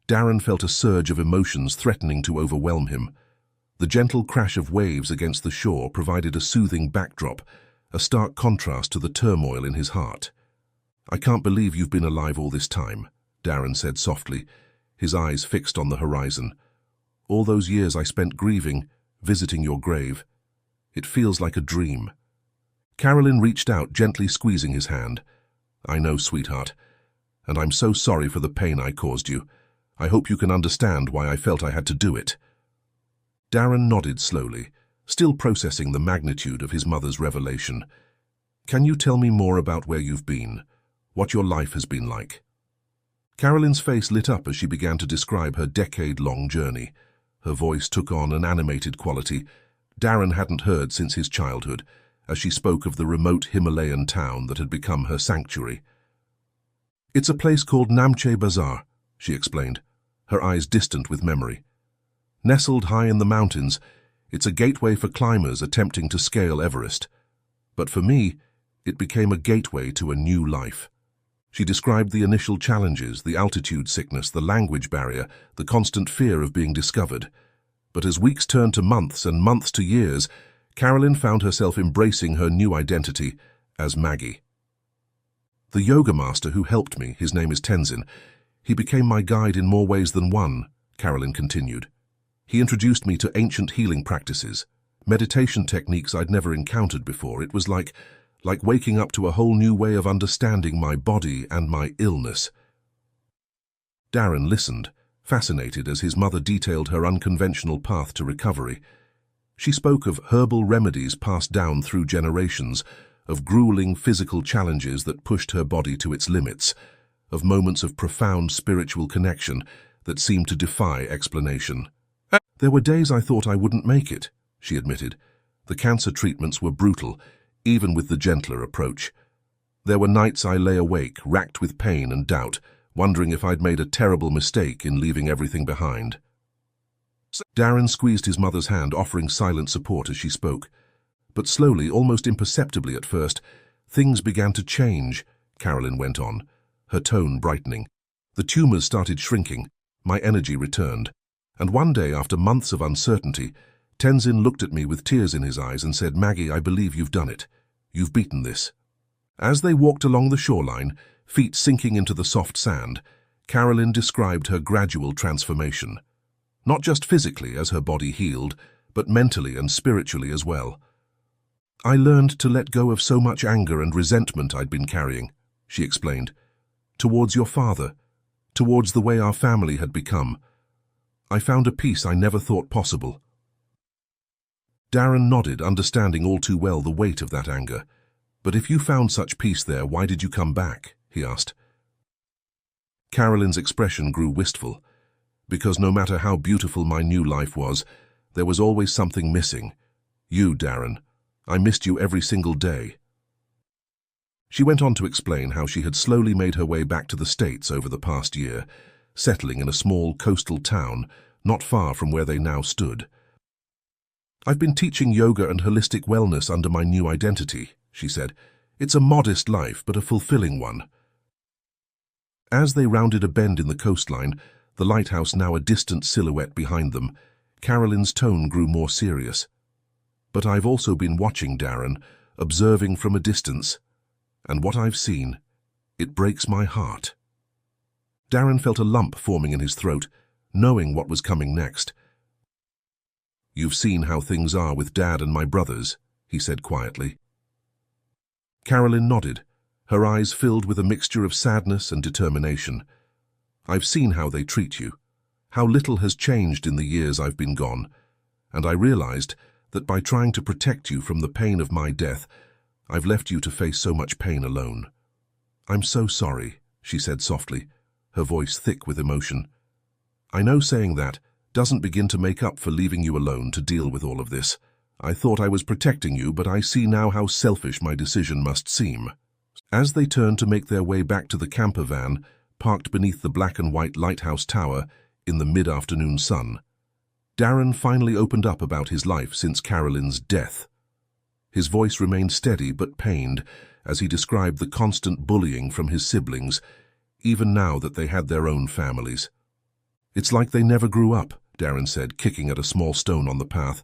Darren felt a surge of emotions threatening to overwhelm him. The gentle crash of waves against the shore provided a soothing backdrop, a stark contrast to the turmoil in his heart. "I can't believe you've been alive all this time," Darren said softly, his eyes fixed on the horizon. "All those years I spent grieving, visiting your grave. It feels like a dream." Carolyn reached out, gently squeezing his hand. "I know, sweetheart, and I'm so sorry for the pain I caused you. I hope you can understand why I felt I had to do it." Darren nodded slowly, still processing the magnitude of his mother's revelation. "Can you tell me more about where you've been, what your life has been like?" Carolyn's face lit up as she began to describe her decade-long journey. Her voice took on an animated quality Darren hadn't heard since his childhood, as she spoke of the remote Himalayan town that had become her sanctuary. "It's a place called Namche Bazaar," she explained, her eyes distant with memory. "Nestled high in the mountains, it's a gateway for climbers attempting to scale Everest. But for me, it became a gateway to a new life." She described the initial challenges, the altitude sickness, the language barrier, the constant fear of being discovered. But as weeks turned to months and months to years, Carolyn found herself embracing her new identity as Maggie. "The yoga master who helped me, his name is Tenzin, he became my guide in more ways than one," Carolyn continued. "He introduced me to ancient healing practices, meditation techniques I'd never encountered before. It was like waking up to a whole new way of understanding my body and my illness." Darren listened, fascinated as his mother detailed her unconventional path to recovery. She spoke of herbal remedies passed down through generations, of grueling physical challenges that pushed her body to its limits, of moments of profound spiritual connection that seemed to defy explanation. "There were days I thought I wouldn't make it," she admitted. "The cancer treatments were brutal, even with the gentler approach. There were nights I lay awake, racked with pain and doubt, wondering if I'd made a terrible mistake in leaving everything behind." Darren squeezed his mother's hand, offering silent support as she spoke. "But slowly, almost imperceptibly at first, things began to change," Carolyn went on, her tone brightening. "The tumors started shrinking, my energy returned, and one day, after months of uncertainty, Tenzin looked at me with tears in his eyes and said, 'Maggie, I believe you've done it. You've beaten this.'" As they walked along the shoreline, feet sinking into the soft sand, Carolyn described her gradual transformation. Not just physically as her body healed, but mentally and spiritually as well. "I learned to let go of so much anger and resentment I'd been carrying," she explained. "Towards your father, towards the way our family had become. I found a peace I never thought possible." Darren nodded, understanding all too well the weight of that anger. "But if you found such peace there, why did you come back?" he asked. Carolyn's expression grew wistful. "Because no matter how beautiful my new life was, there was always something missing. You, Darren. I missed you every single day." She went on to explain how she had slowly made her way back to the States over the past year, settling in a small coastal town not far from where they now stood. "I've been teaching yoga and holistic wellness under my new identity," she said. "It's a modest life, but a fulfilling one." As they rounded a bend in the coastline, the lighthouse now a distant silhouette behind them, Carolyn's tone grew more serious. "But I've also been watching, Darren, observing from a distance, and what I've seen, it breaks my heart." Darren felt a lump forming in his throat, knowing what was coming next. "You've seen how things are with Dad and my brothers," he said quietly. Carolyn nodded, her eyes filled with a mixture of sadness and determination. "I've seen how they treat you, how little has changed in the years I've been gone, and I realized that by trying to protect you from the pain of my death, I've left you to face so much pain alone. I'm so sorry," she said softly, her voice thick with emotion. "I know saying that doesn't begin to make up for leaving you alone to deal with all of this. I thought I was protecting you, but I see now how selfish my decision must seem." As they turned to make their way back to the camper van, parked beneath the black and white lighthouse tower in the mid-afternoon sun, Darren finally opened up about his life since Carolyn's death. His voice remained steady but pained as he described the constant bullying from his siblings, even now that they had their own families. "It's like they never grew up," Darren said, kicking at a small stone on the path.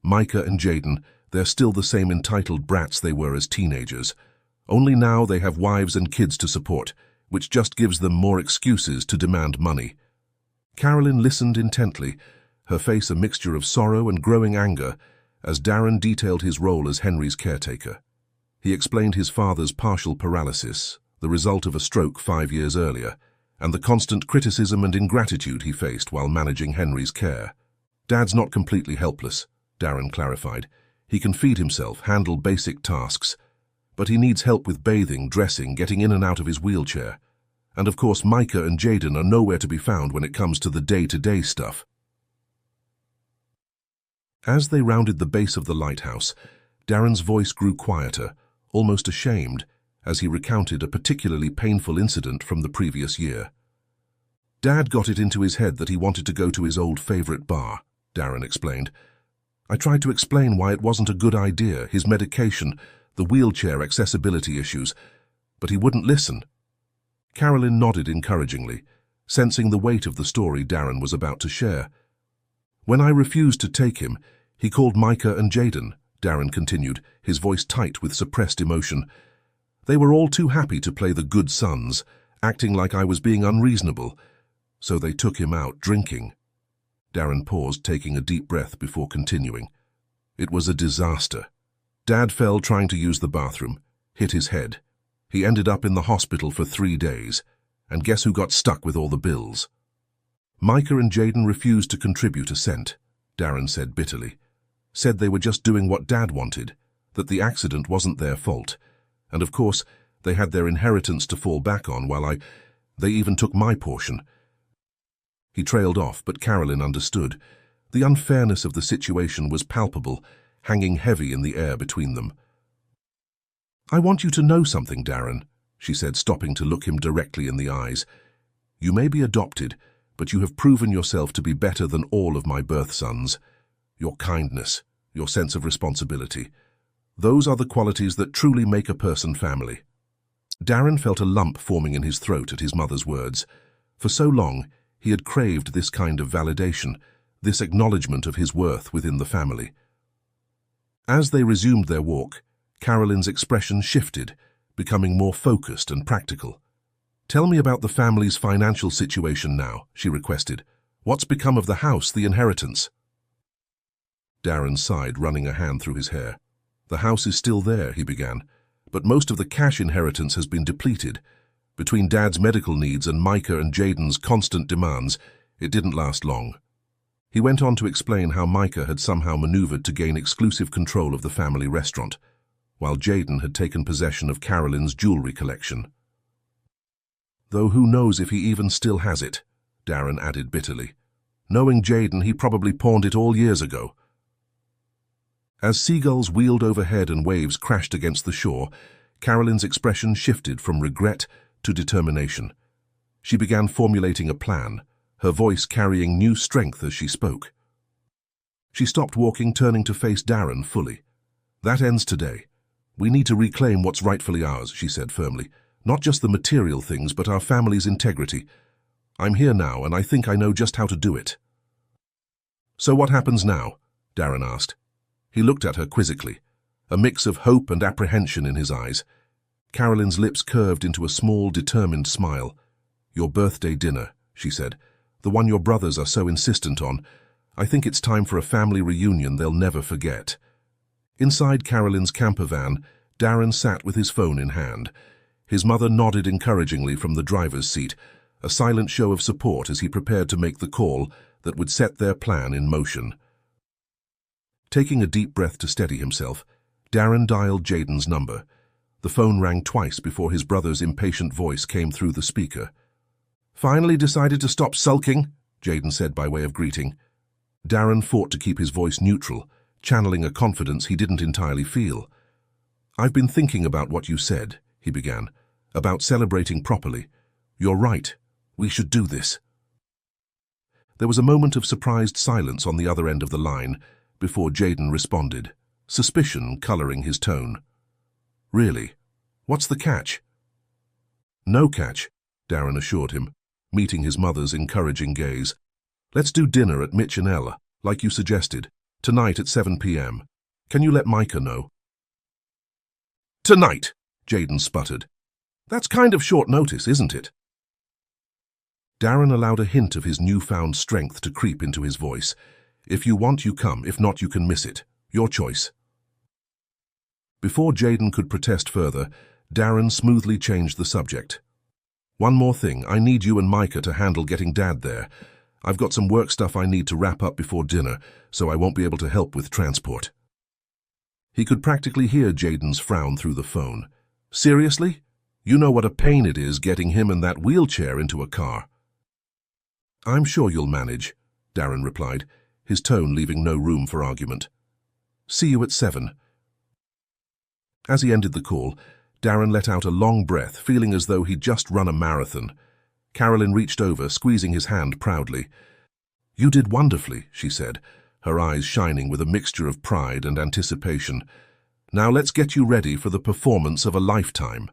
"Micah and Jaden, they're still the same entitled brats they were as teenagers. Only now they have wives and kids to support, which just gives them more excuses to demand money." Carolyn listened intently, her face a mixture of sorrow and growing anger, as Darren detailed his role as Henry's caretaker. He explained his father's partial paralysis, the result of a stroke 5 years earlier, and the constant criticism and ingratitude he faced while managing Henry's care. "Dad's not completely helpless," Darren clarified. He can feed himself, handle basic tasks, but he needs help with bathing, dressing, getting in and out of his wheelchair. And of course, Micah and Jaden are nowhere to be found when it comes to the day-to-day stuff. As they rounded the base of the lighthouse, Darren's voice grew quieter, almost ashamed, as he recounted a particularly painful incident from the previous year. Dad got it into his head that he wanted to go to his old favorite bar, Darren explained. I tried to explain why it wasn't a good idea, his medication, the wheelchair accessibility issues, but he wouldn't listen. Carolyn nodded encouragingly, sensing the weight of the story Darren was about to share. When I refused to take him, he called Micah and Jaden, Darren continued, his voice tight with suppressed emotion. They were all too happy to play the good sons, acting like I was being unreasonable, so they took him out drinking. Darren paused, taking a deep breath before continuing. It was a disaster. Dad fell trying to use the bathroom, hit his head. He ended up in the hospital for 3 days, and guess who got stuck with all the bills? Micah and Jaden refused to contribute a cent, Darren said bitterly. Said they were just doing what Dad wanted, that the accident wasn't their fault, and of course, they had their inheritance to fall back on while they even took my portion. He trailed off, but Carolyn understood. The unfairness of the situation was palpable, hanging heavy in the air between them. I want you to know something, Darren, she said, stopping to look him directly in the eyes. You may be adopted, but you have proven yourself to be better than all of my birth sons. Your kindness, your sense of responsibility. Those are the qualities that truly make a person family. Darren felt a lump forming in his throat at his mother's words. For so long, he had craved this kind of validation, this acknowledgement of his worth within the family. As they resumed their walk, Carolyn's expression shifted, becoming more focused and practical. Tell me about the family's financial situation now, she requested. What's become of the house, the inheritance? Darren sighed, running a hand through his hair. The house is still there, he began, but most of the cash inheritance has been depleted. Between Dad's medical needs and Micah and Jaden's constant demands, it didn't last long. He went on to explain how Micah had somehow maneuvered to gain exclusive control of the family restaurant, while Jaden had taken possession of Carolyn's jewelry collection. Though who knows if he even still has it, Darren added bitterly. Knowing Jaden, he probably pawned it all years ago. As seagulls wheeled overhead and waves crashed against the shore, Carolyn's expression shifted from regret to determination. She began formulating a plan, her voice carrying new strength as she spoke. She stopped walking, turning to face Darren fully. That ends today. We need to reclaim what's rightfully ours, she said firmly. Not just the material things, but our family's integrity. I'm here now, and I think I know just how to do it. So what happens now? Darren asked. He looked at her quizzically, a mix of hope and apprehension in his eyes. Carolyn's lips curved into a small, determined smile. Your birthday dinner, she said, the one your brothers are so insistent on. I think it's time for a family reunion they'll never forget. Inside Carolyn's camper van, Darren sat with his phone in hand. His mother nodded encouragingly from the driver's seat, a silent show of support as he prepared to make the call that would set their plan in motion. Taking a deep breath to steady himself, Darren dialed Jaden's number. The phone rang twice before his brother's impatient voice came through the speaker. Finally decided to stop sulking, Jaden said by way of greeting. Darren fought to keep his voice neutral, channeling a confidence he didn't entirely feel. I've been thinking about what you said, he began, about celebrating properly. You're right. We should do this. There was a moment of surprised silence on the other end of the line before Jaden responded, suspicion coloring his tone. Really? What's the catch? No catch, Darren assured him, meeting his mother's encouraging gaze. Let's do dinner at Mitch and Ella, like you suggested, tonight at 7 p.m. Can you let Micah know? Tonight, Jaden sputtered. That's kind of short notice, isn't it? Darren allowed a hint of his newfound strength to creep into his voice. If you want, you come. If not, you can miss it. Your choice. Before Jaden could protest further, Darren smoothly changed the subject. One more thing. I need you and Micah to handle getting Dad there. I've got some work stuff I need to wrap up before dinner, so I won't be able to help with transport." He could practically hear Jaden's frown through the phone. "Seriously? You know what a pain it is getting him and that wheelchair into a car." "I'm sure you'll manage," Darren replied, his tone leaving no room for argument. "See you at 7. As he ended the call, Darren let out a long breath, feeling as though he'd just run a marathon. Carolyn reached over, squeezing his hand proudly. "You did wonderfully," she said, her eyes shining with a mixture of pride and anticipation. "Now let's get you ready for the performance of a lifetime."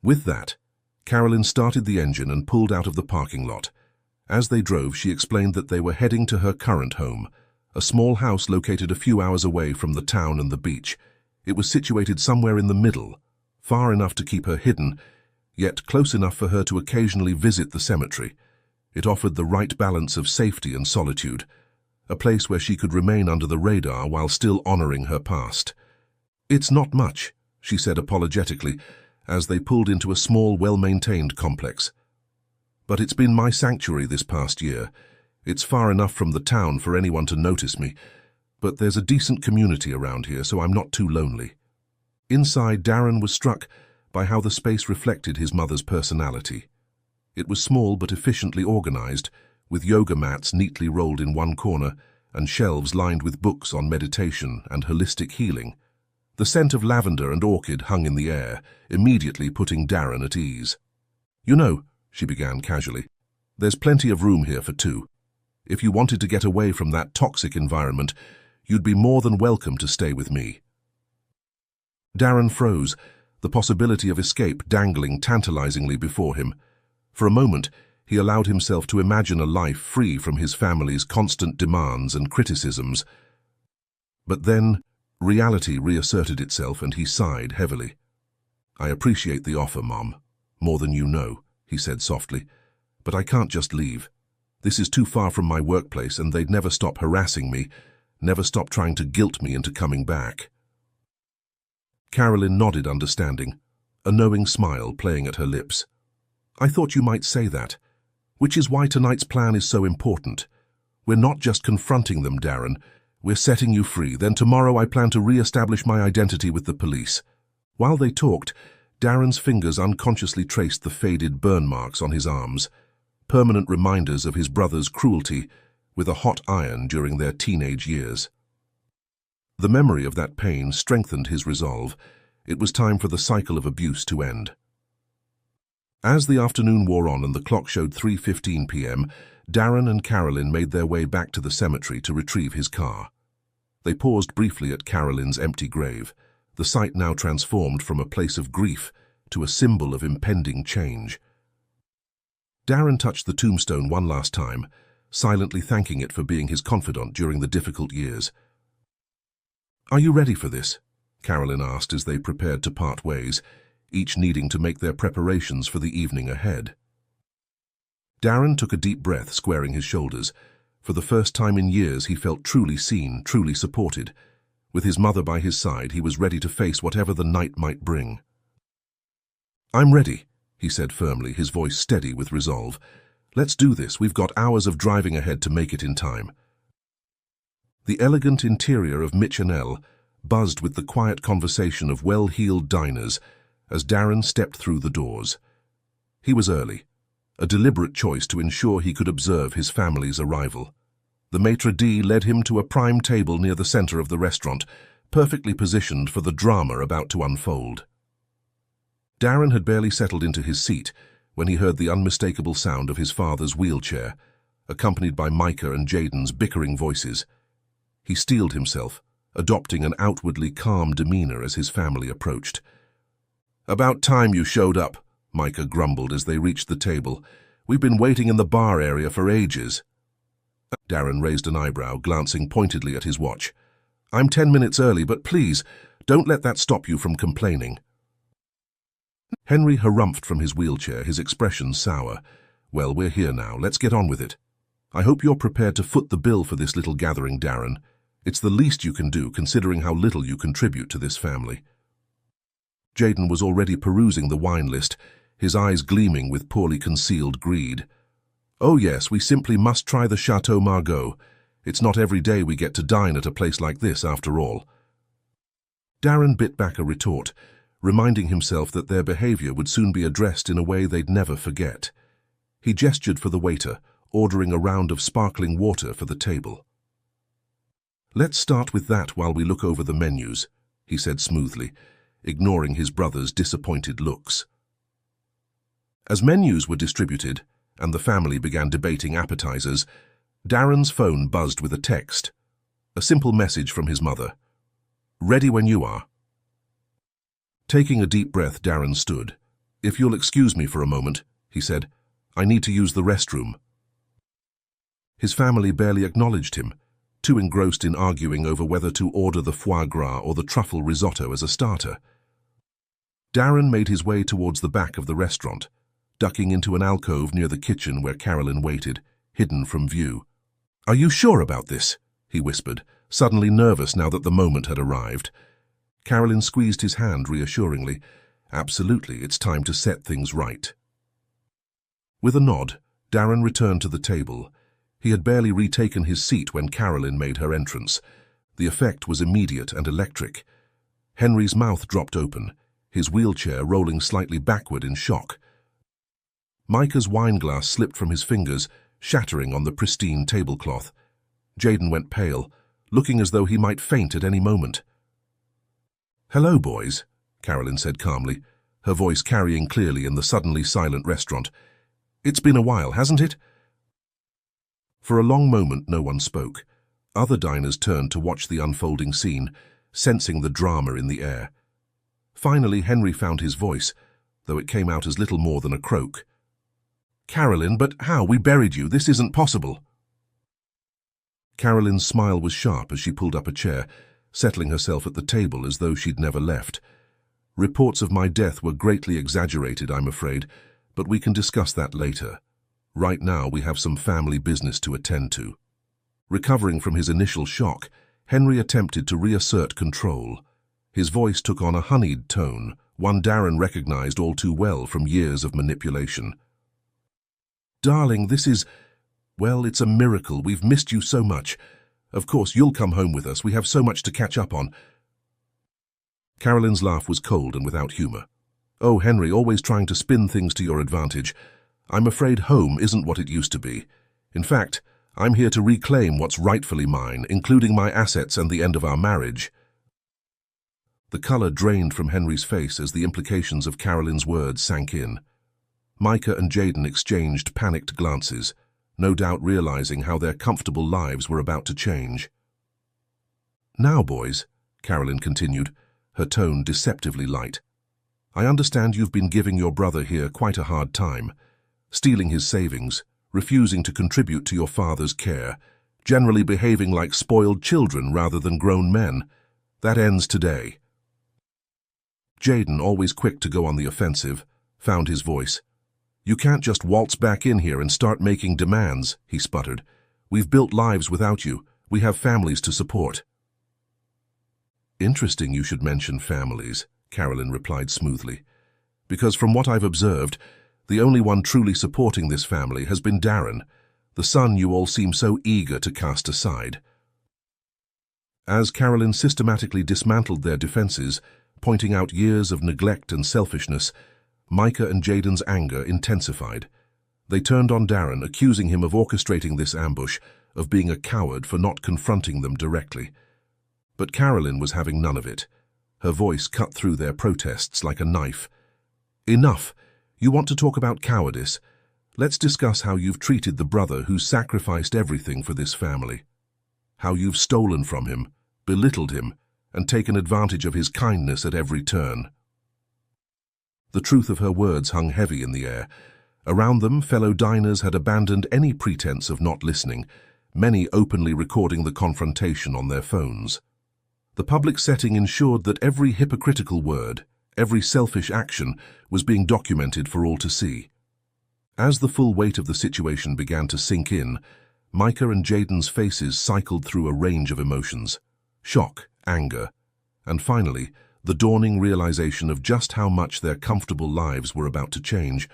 With that, Carolyn started the engine and pulled out of the parking lot. As they drove, she explained that they were heading to her current home, a small house located a few hours away from the town and the beach. It was situated somewhere in the middle, far enough to keep her hidden, yet close enough for her to occasionally visit the cemetery. It offered the right balance of safety and solitude, a place where she could remain under the radar while still honoring her past. "It's not much," she said apologetically, as they pulled into a small, well-maintained complex. "But it's been my sanctuary this past year. It's far enough from the town for anyone to notice me, but there's a decent community around here, so I'm not too lonely." Inside, Darren was struck by how the space reflected his mother's personality. It was small but efficiently organized, with yoga mats neatly rolled in one corner and shelves lined with books on meditation and holistic healing. The scent of lavender and orchid hung in the air, immediately putting Darren at ease. "You know," she began casually, "there's plenty of room here for two. If you wanted to get away from that toxic environment, you'd be more than welcome to stay with me." Darren froze, the possibility of escape dangling tantalizingly before him. For a moment, he allowed himself to imagine a life free from his family's constant demands and criticisms. But then, reality reasserted itself and he sighed heavily. "I appreciate the offer, Mom, more than you know," he said softly, "but I can't just leave. This is too far from my workplace and they'd never stop harassing me, never stop trying to guilt me into coming back." Carolyn nodded understanding, a knowing smile playing at her lips. "I thought you might say that, which is why tonight's plan is so important. We're not just confronting them, Darren. We're setting you free. Then tomorrow I plan to re-establish my identity with the police." While they talked, Darren's fingers unconsciously traced the faded burn marks on his arms, permanent reminders of his brother's cruelty with a hot iron during their teenage years. The memory of that pain strengthened his resolve. It was time for the cycle of abuse to end. As the afternoon wore on and the clock showed 3:15 p.m., Darren and Carolyn made their way back to the cemetery to retrieve his car. They paused briefly at Carolyn's empty grave, the site now transformed from a place of grief to a symbol of impending change. Darren touched the tombstone one last time, silently thanking it for being his confidant during the difficult years. "Are you ready for this?" Carolyn asked as they prepared to part ways, each needing to make their preparations for the evening ahead. Darren took a deep breath, squaring his shoulders. For the first time in years, he felt truly seen, truly supported. With his mother by his side, he was ready to face whatever the night might bring. "I'm ready," he said firmly, his voice steady with resolve. "Let's do this. We've got hours of driving ahead to make it in time." The elegant interior of Mitch & Elle buzzed with the quiet conversation of well-heeled diners as Darren stepped through the doors. He was early, a deliberate choice to ensure he could observe his family's arrival. The maitre d' led him to a prime table near the center of the restaurant, perfectly positioned for the drama about to unfold. Darren had barely settled into his seat when he heard the unmistakable sound of his father's wheelchair, accompanied by Micah and Jaden's bickering voices. He steeled himself, adopting an outwardly calm demeanor as his family approached. "About time you showed up," Micah grumbled as they reached the table. "We've been waiting in the bar area for ages." Darren raised an eyebrow, glancing pointedly at his watch. "I'm 10 minutes early, but please, don't let that stop you from complaining." Henry harumphed from his wheelchair, his expression sour. "Well, we're here now. Let's get on with it. I hope you're prepared to foot the bill for this little gathering, Darren. It's the least you can do, considering how little you contribute to this family." Jaden was already perusing the wine list, his eyes gleaming with poorly concealed greed. "Oh yes, we simply must try the Chateau Margaux. It's not every day we get to dine at a place like this, after all." Darren bit back a retort, reminding himself that their behavior would soon be addressed in a way they'd never forget. He gestured for the waiter, ordering a round of sparkling water for the table. "Let's start with that while we look over the menus," he said smoothly, ignoring his brother's disappointed looks. As menus were distributed and the family began debating appetizers, Darren's phone buzzed with a text, a simple message from his mother. "Ready when you are." Taking a deep breath, Darren stood. "If you'll excuse me for a moment," he said, "I need to use the restroom." His family barely acknowledged him, too engrossed in arguing over whether to order the foie gras or the truffle risotto as a starter. Darren made his way towards the back of the restaurant, ducking into an alcove near the kitchen where Carolyn waited, hidden from view. "Are you sure about this?" he whispered, suddenly nervous now that the moment had arrived. Carolyn squeezed his hand reassuringly. "Absolutely, it's time to set things right." With a nod, Darren returned to the table. He had barely retaken his seat when Carolyn made her entrance. The effect was immediate and electric. Henry's mouth dropped open, his wheelchair rolling slightly backward in shock. Micah's wineglass slipped from his fingers, shattering on the pristine tablecloth. Jaden went pale, looking as though he might faint at any moment. "Hello, boys," Carolyn said calmly, her voice carrying clearly in the suddenly silent restaurant. "It's been a while, hasn't it?" For a long moment no one spoke. Other diners turned to watch the unfolding scene, sensing the drama in the air. Finally, Henry found his voice, though it came out as little more than a croak. "Carolyn, but how? We buried you. This isn't possible." Carolyn's smile was sharp as she pulled up a chair, settling herself at the table as though she'd never left. "Reports of my death were greatly exaggerated, I'm afraid, but we can discuss that later. Right now, we have some family business to attend to." Recovering from his initial shock, Henry attempted to reassert control. His voice took on a honeyed tone, one Darren recognized all too well from years of manipulation. "Darling, well, it's a miracle. We've missed you so much. Of course, you'll come home with us. We have so much to catch up on." Carolyn's laugh was cold and without humor. "Oh, Henry, always trying to spin things to your advantage. I'm afraid home isn't what it used to be. In fact, I'm here to reclaim what's rightfully mine, including my assets and the end of our marriage." The color drained from Henry's face as the implications of Carolyn's words sank in. Micah and Jaden exchanged panicked glances, no doubt realizing how their comfortable lives were about to change. "Now, boys," Carolyn continued, her tone deceptively light, "I understand you've been giving your brother here quite a hard time, stealing his savings, refusing to contribute to your father's care, generally behaving like spoiled children rather than grown men. That ends today." Jaden, always quick to go on the offensive, found his voice. "You can't just waltz back in here and start making demands," he sputtered. "We've built lives without you. We have families to support." "Interesting you should mention families," Carolyn replied smoothly, "because from what I've observed, the only one truly supporting this family has been Darren, the son you all seem so eager to cast aside." As Carolyn systematically dismantled their defenses, pointing out years of neglect and selfishness, Micah and Jaden's anger intensified. They turned on Darren, accusing him of orchestrating this ambush, of being a coward for not confronting them directly. But Carolyn was having none of it. Her voice cut through their protests like a knife. "Enough! You want to talk about cowardice? Let's discuss how you've treated the brother who's sacrificed everything for this family. How you've stolen from him, belittled him, and taken advantage of his kindness at every turn." The truth of her words hung heavy in the air. Around them, fellow diners had abandoned any pretense of not listening, many openly recording the confrontation on their phones. The public setting ensured that every hypocritical word, every selfish action, was being documented for all to see. As the full weight of the situation began to sink in, Micah and Jaden's faces cycled through a range of emotions: shock, anger, and finally, the dawning realization of just how much their comfortable lives were about to change.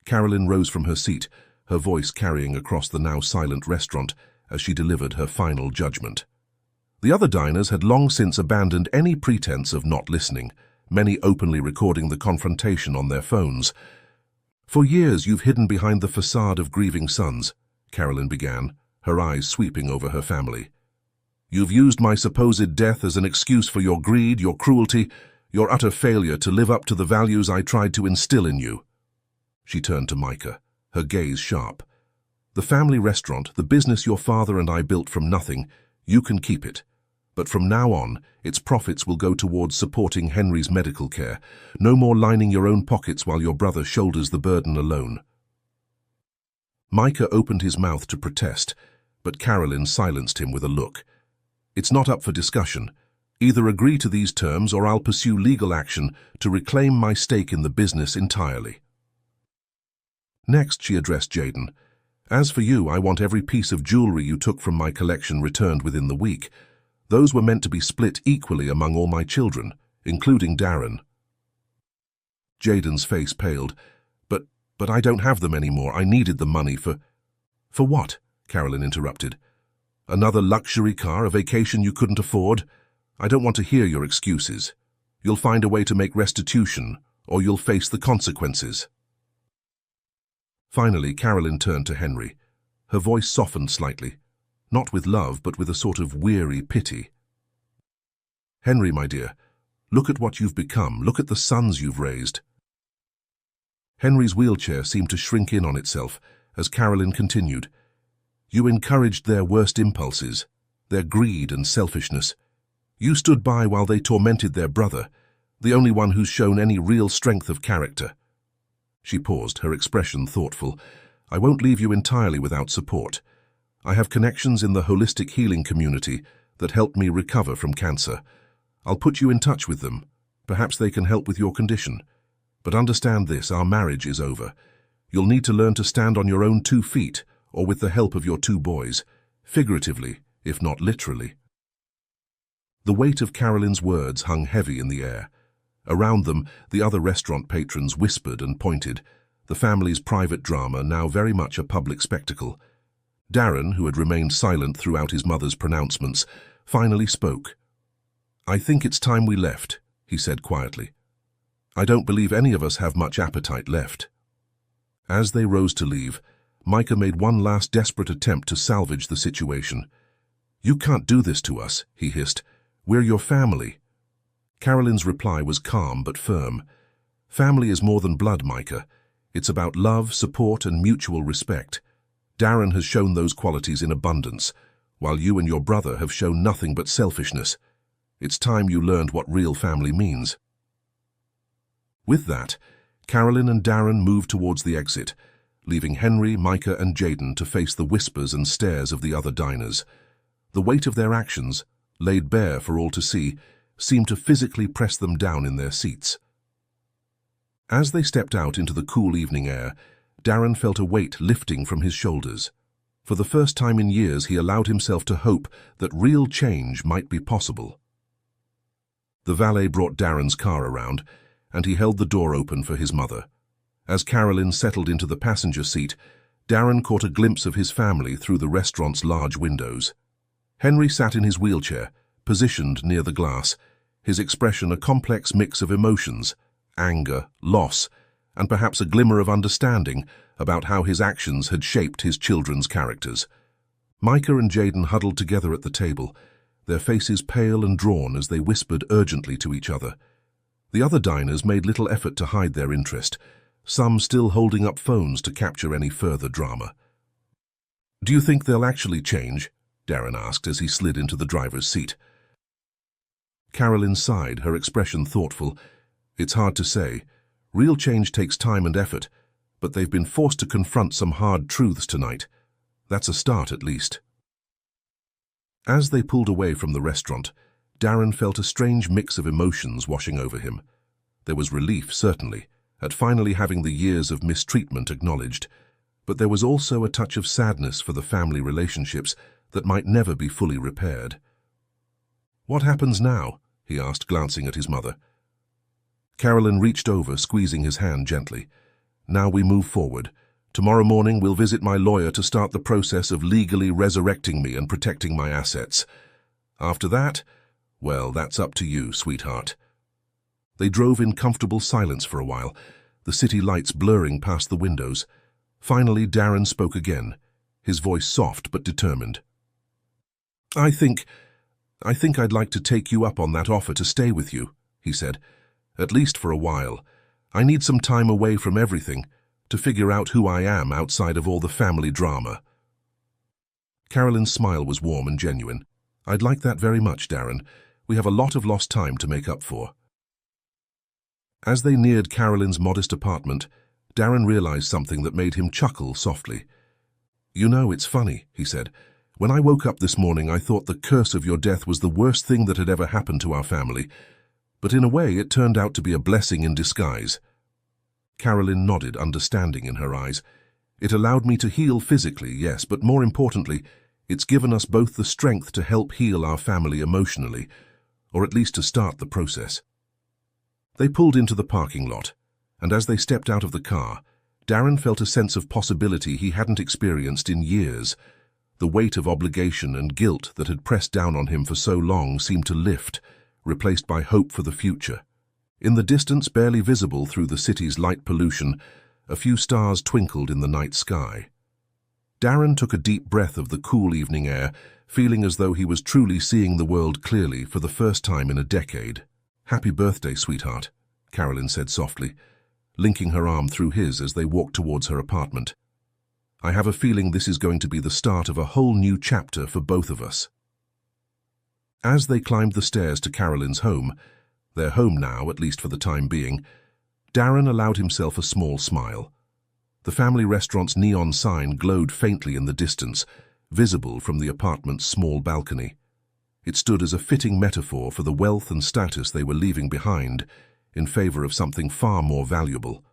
Carolyn rose from her seat, her voice carrying across the now silent restaurant as she delivered her final judgment. The other diners had long since abandoned any pretense of not listening, many openly recording the confrontation on their phones. "For years you've hidden behind the facade of grieving sons," Carolyn began, her eyes sweeping over her family. "You've used my supposed death as an excuse for your greed, your cruelty, your utter failure to live up to the values I tried to instill in you." She turned to Micah, her gaze sharp. "The family restaurant, the business your father and I built from nothing, you can keep it. But from now on, its profits will go towards supporting Henry's medical care. No more lining your own pockets while your brother shoulders the burden alone." Micah opened his mouth to protest, but Carolyn silenced him with a look. "It's not up for discussion. Either agree to these terms or I'll pursue legal action to reclaim my stake in the business entirely." Next, she addressed Jaden. "As for you, I want every piece of jewelry you took from my collection returned within the week. Those were meant to be split equally among all my children, including Darren." Jaden's face paled. But I don't have them anymore. I needed the money for..." "For what?" Carolyn interrupted. "Another luxury car, a vacation you couldn't afford? I don't want to hear your excuses. You'll find a way to make restitution, or you'll face the consequences." Finally, Carolyn turned to Henry. Her voice softened slightly, not with love, but with a sort of weary pity. "Henry, my dear, look at what you've become. Look at the sons you've raised." Henry's wheelchair seemed to shrink in on itself as Carolyn continued. "You encouraged their worst impulses, their greed and selfishness. You stood by while they tormented their brother, the only one who's shown any real strength of character." She paused, her expression thoughtful. "I won't leave you entirely without support. I have connections in the holistic healing community that helped me recover from cancer. I'll put you in touch with them. Perhaps they can help with your condition. But understand this, our marriage is over. You'll need to learn to stand on your own 2 feet, or with the help of your 2 boys, figuratively, if not literally." The weight of Carolyn's words hung heavy in the air. Around them, the other restaurant patrons whispered and pointed, the family's private drama now very much a public spectacle. Darren, who had remained silent throughout his mother's pronouncements, finally spoke. "I think it's time we left," he said quietly. "I don't believe any of us have much appetite left." As they rose to leave, Micah made one last desperate attempt to salvage the situation. "You can't do this to us," he hissed. "We're your family." Carolyn's reply was calm but firm. "Family is more than blood, Micah. It's about love, support, and mutual respect. Darren has shown those qualities in abundance, while you and your brother have shown nothing but selfishness. It's time you learned what real family means." With that, Carolyn and Darren moved towards the exit, leaving Henry, Micah, and Jaden to face the whispers and stares of the other diners. The weight of their actions, laid bare for all to see, seemed to physically press them down in their seats. As they stepped out into the cool evening air, Darren felt a weight lifting from his shoulders. For the first time in years, he allowed himself to hope that real change might be possible. The valet brought Darren's car around, and he held the door open for his mother. As Carolyn settled into the passenger seat, Darren caught a glimpse of his family through the restaurant's large windows. Henry sat in his wheelchair, positioned near the glass, his expression a complex mix of emotions, anger, loss, and perhaps a glimmer of understanding about how his actions had shaped his children's characters. Micah and Jaden huddled together at the table, their faces pale and drawn as they whispered urgently to each other. The other diners made little effort to hide their interest, some still holding up phones to capture any further drama. "Do you think they'll actually change?" Darren asked as he slid into the driver's seat. Carolyn sighed, her expression thoughtful. "It's hard to say. Real change takes time and effort, but they've been forced to confront some hard truths tonight. That's a start, at least." As they pulled away from the restaurant, Darren felt a strange mix of emotions washing over him. There was relief, certainly, at finally having the years of mistreatment acknowledged, but there was also a touch of sadness for the family relationships that might never be fully repaired. "What happens now?" he asked, glancing at his mother. Carolyn reached over, squeezing his hand gently. "Now we move forward. Tomorrow morning we'll visit my lawyer to start the process of legally resurrecting me and protecting my assets. After that, well, that's up to you, sweetheart." They drove in comfortable silence for a while, the city lights blurring past the windows. Finally, Darren spoke again, his voice soft but determined. I think I'd like to take you up on that offer to stay with you," he said. "At least for a while. I need some time away from everything, to figure out who I am outside of all the family drama." Carolyn's smile was warm and genuine. "I'd like that very much, Darren. We have a lot of lost time to make up for." As they neared Carolyn's modest apartment, Darren realized something that made him chuckle softly. "You know, it's funny," he said. "When I woke up this morning, I thought the curse of your death was the worst thing that had ever happened to our family. But in a way, it turned out to be a blessing in disguise." Carolyn nodded, understanding in her eyes. "It allowed me to heal physically, yes, but more importantly, it's given us both the strength to help heal our family emotionally, or at least to start the process." They pulled into the parking lot, and as they stepped out of the car, Darren felt a sense of possibility he hadn't experienced in years. The weight of obligation and guilt that had pressed down on him for so long seemed to lift, replaced by hope for the future. In the distance, barely visible through the city's light pollution, a few stars twinkled in the night sky. Darren took a deep breath of the cool evening air, feeling as though he was truly seeing the world clearly for the first time in a decade. "Happy birthday, sweetheart," Carolyn said softly, linking her arm through his as they walked towards her apartment. "I have a feeling this is going to be the start of a whole new chapter for both of us." As they climbed the stairs to Carolyn's home, their home now, at least for the time being, Darren allowed himself a small smile. The family restaurant's neon sign glowed faintly in the distance, visible from the apartment's small balcony. It stood as a fitting metaphor for the wealth and status they were leaving behind in favor of something far more valuable.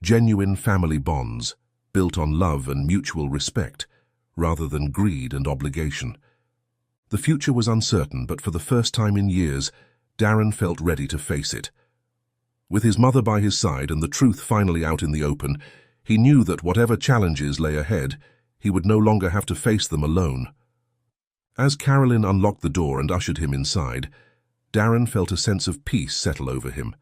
Genuine family bonds, built on love and mutual respect, rather than greed and obligation. The future was uncertain, but for the first time in years, Darren felt ready to face it. With his mother by his side and the truth finally out in the open, he knew that whatever challenges lay ahead, he would no longer have to face them alone. As Carolyn unlocked the door and ushered him inside, Darren felt a sense of peace settle over him.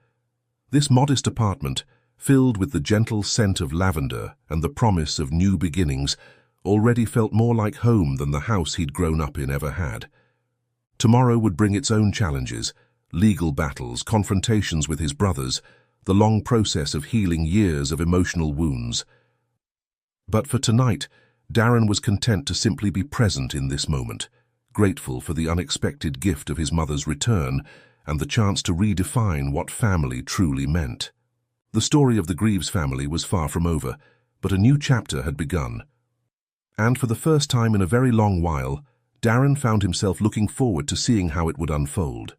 This modest apartment, filled with the gentle scent of lavender and the promise of new beginnings, already felt more like home than the house he'd grown up in ever had. Tomorrow would bring its own challenges, legal battles, confrontations with his brothers, the long process of healing years of emotional wounds. But for tonight, Darren was content to simply be present in this moment, grateful for the unexpected gift of his mother's return and the chance to redefine what family truly meant. The story of the Greaves family was far from over, but a new chapter had begun. And for the first time in a very long while, Darren found himself looking forward to seeing how it would unfold.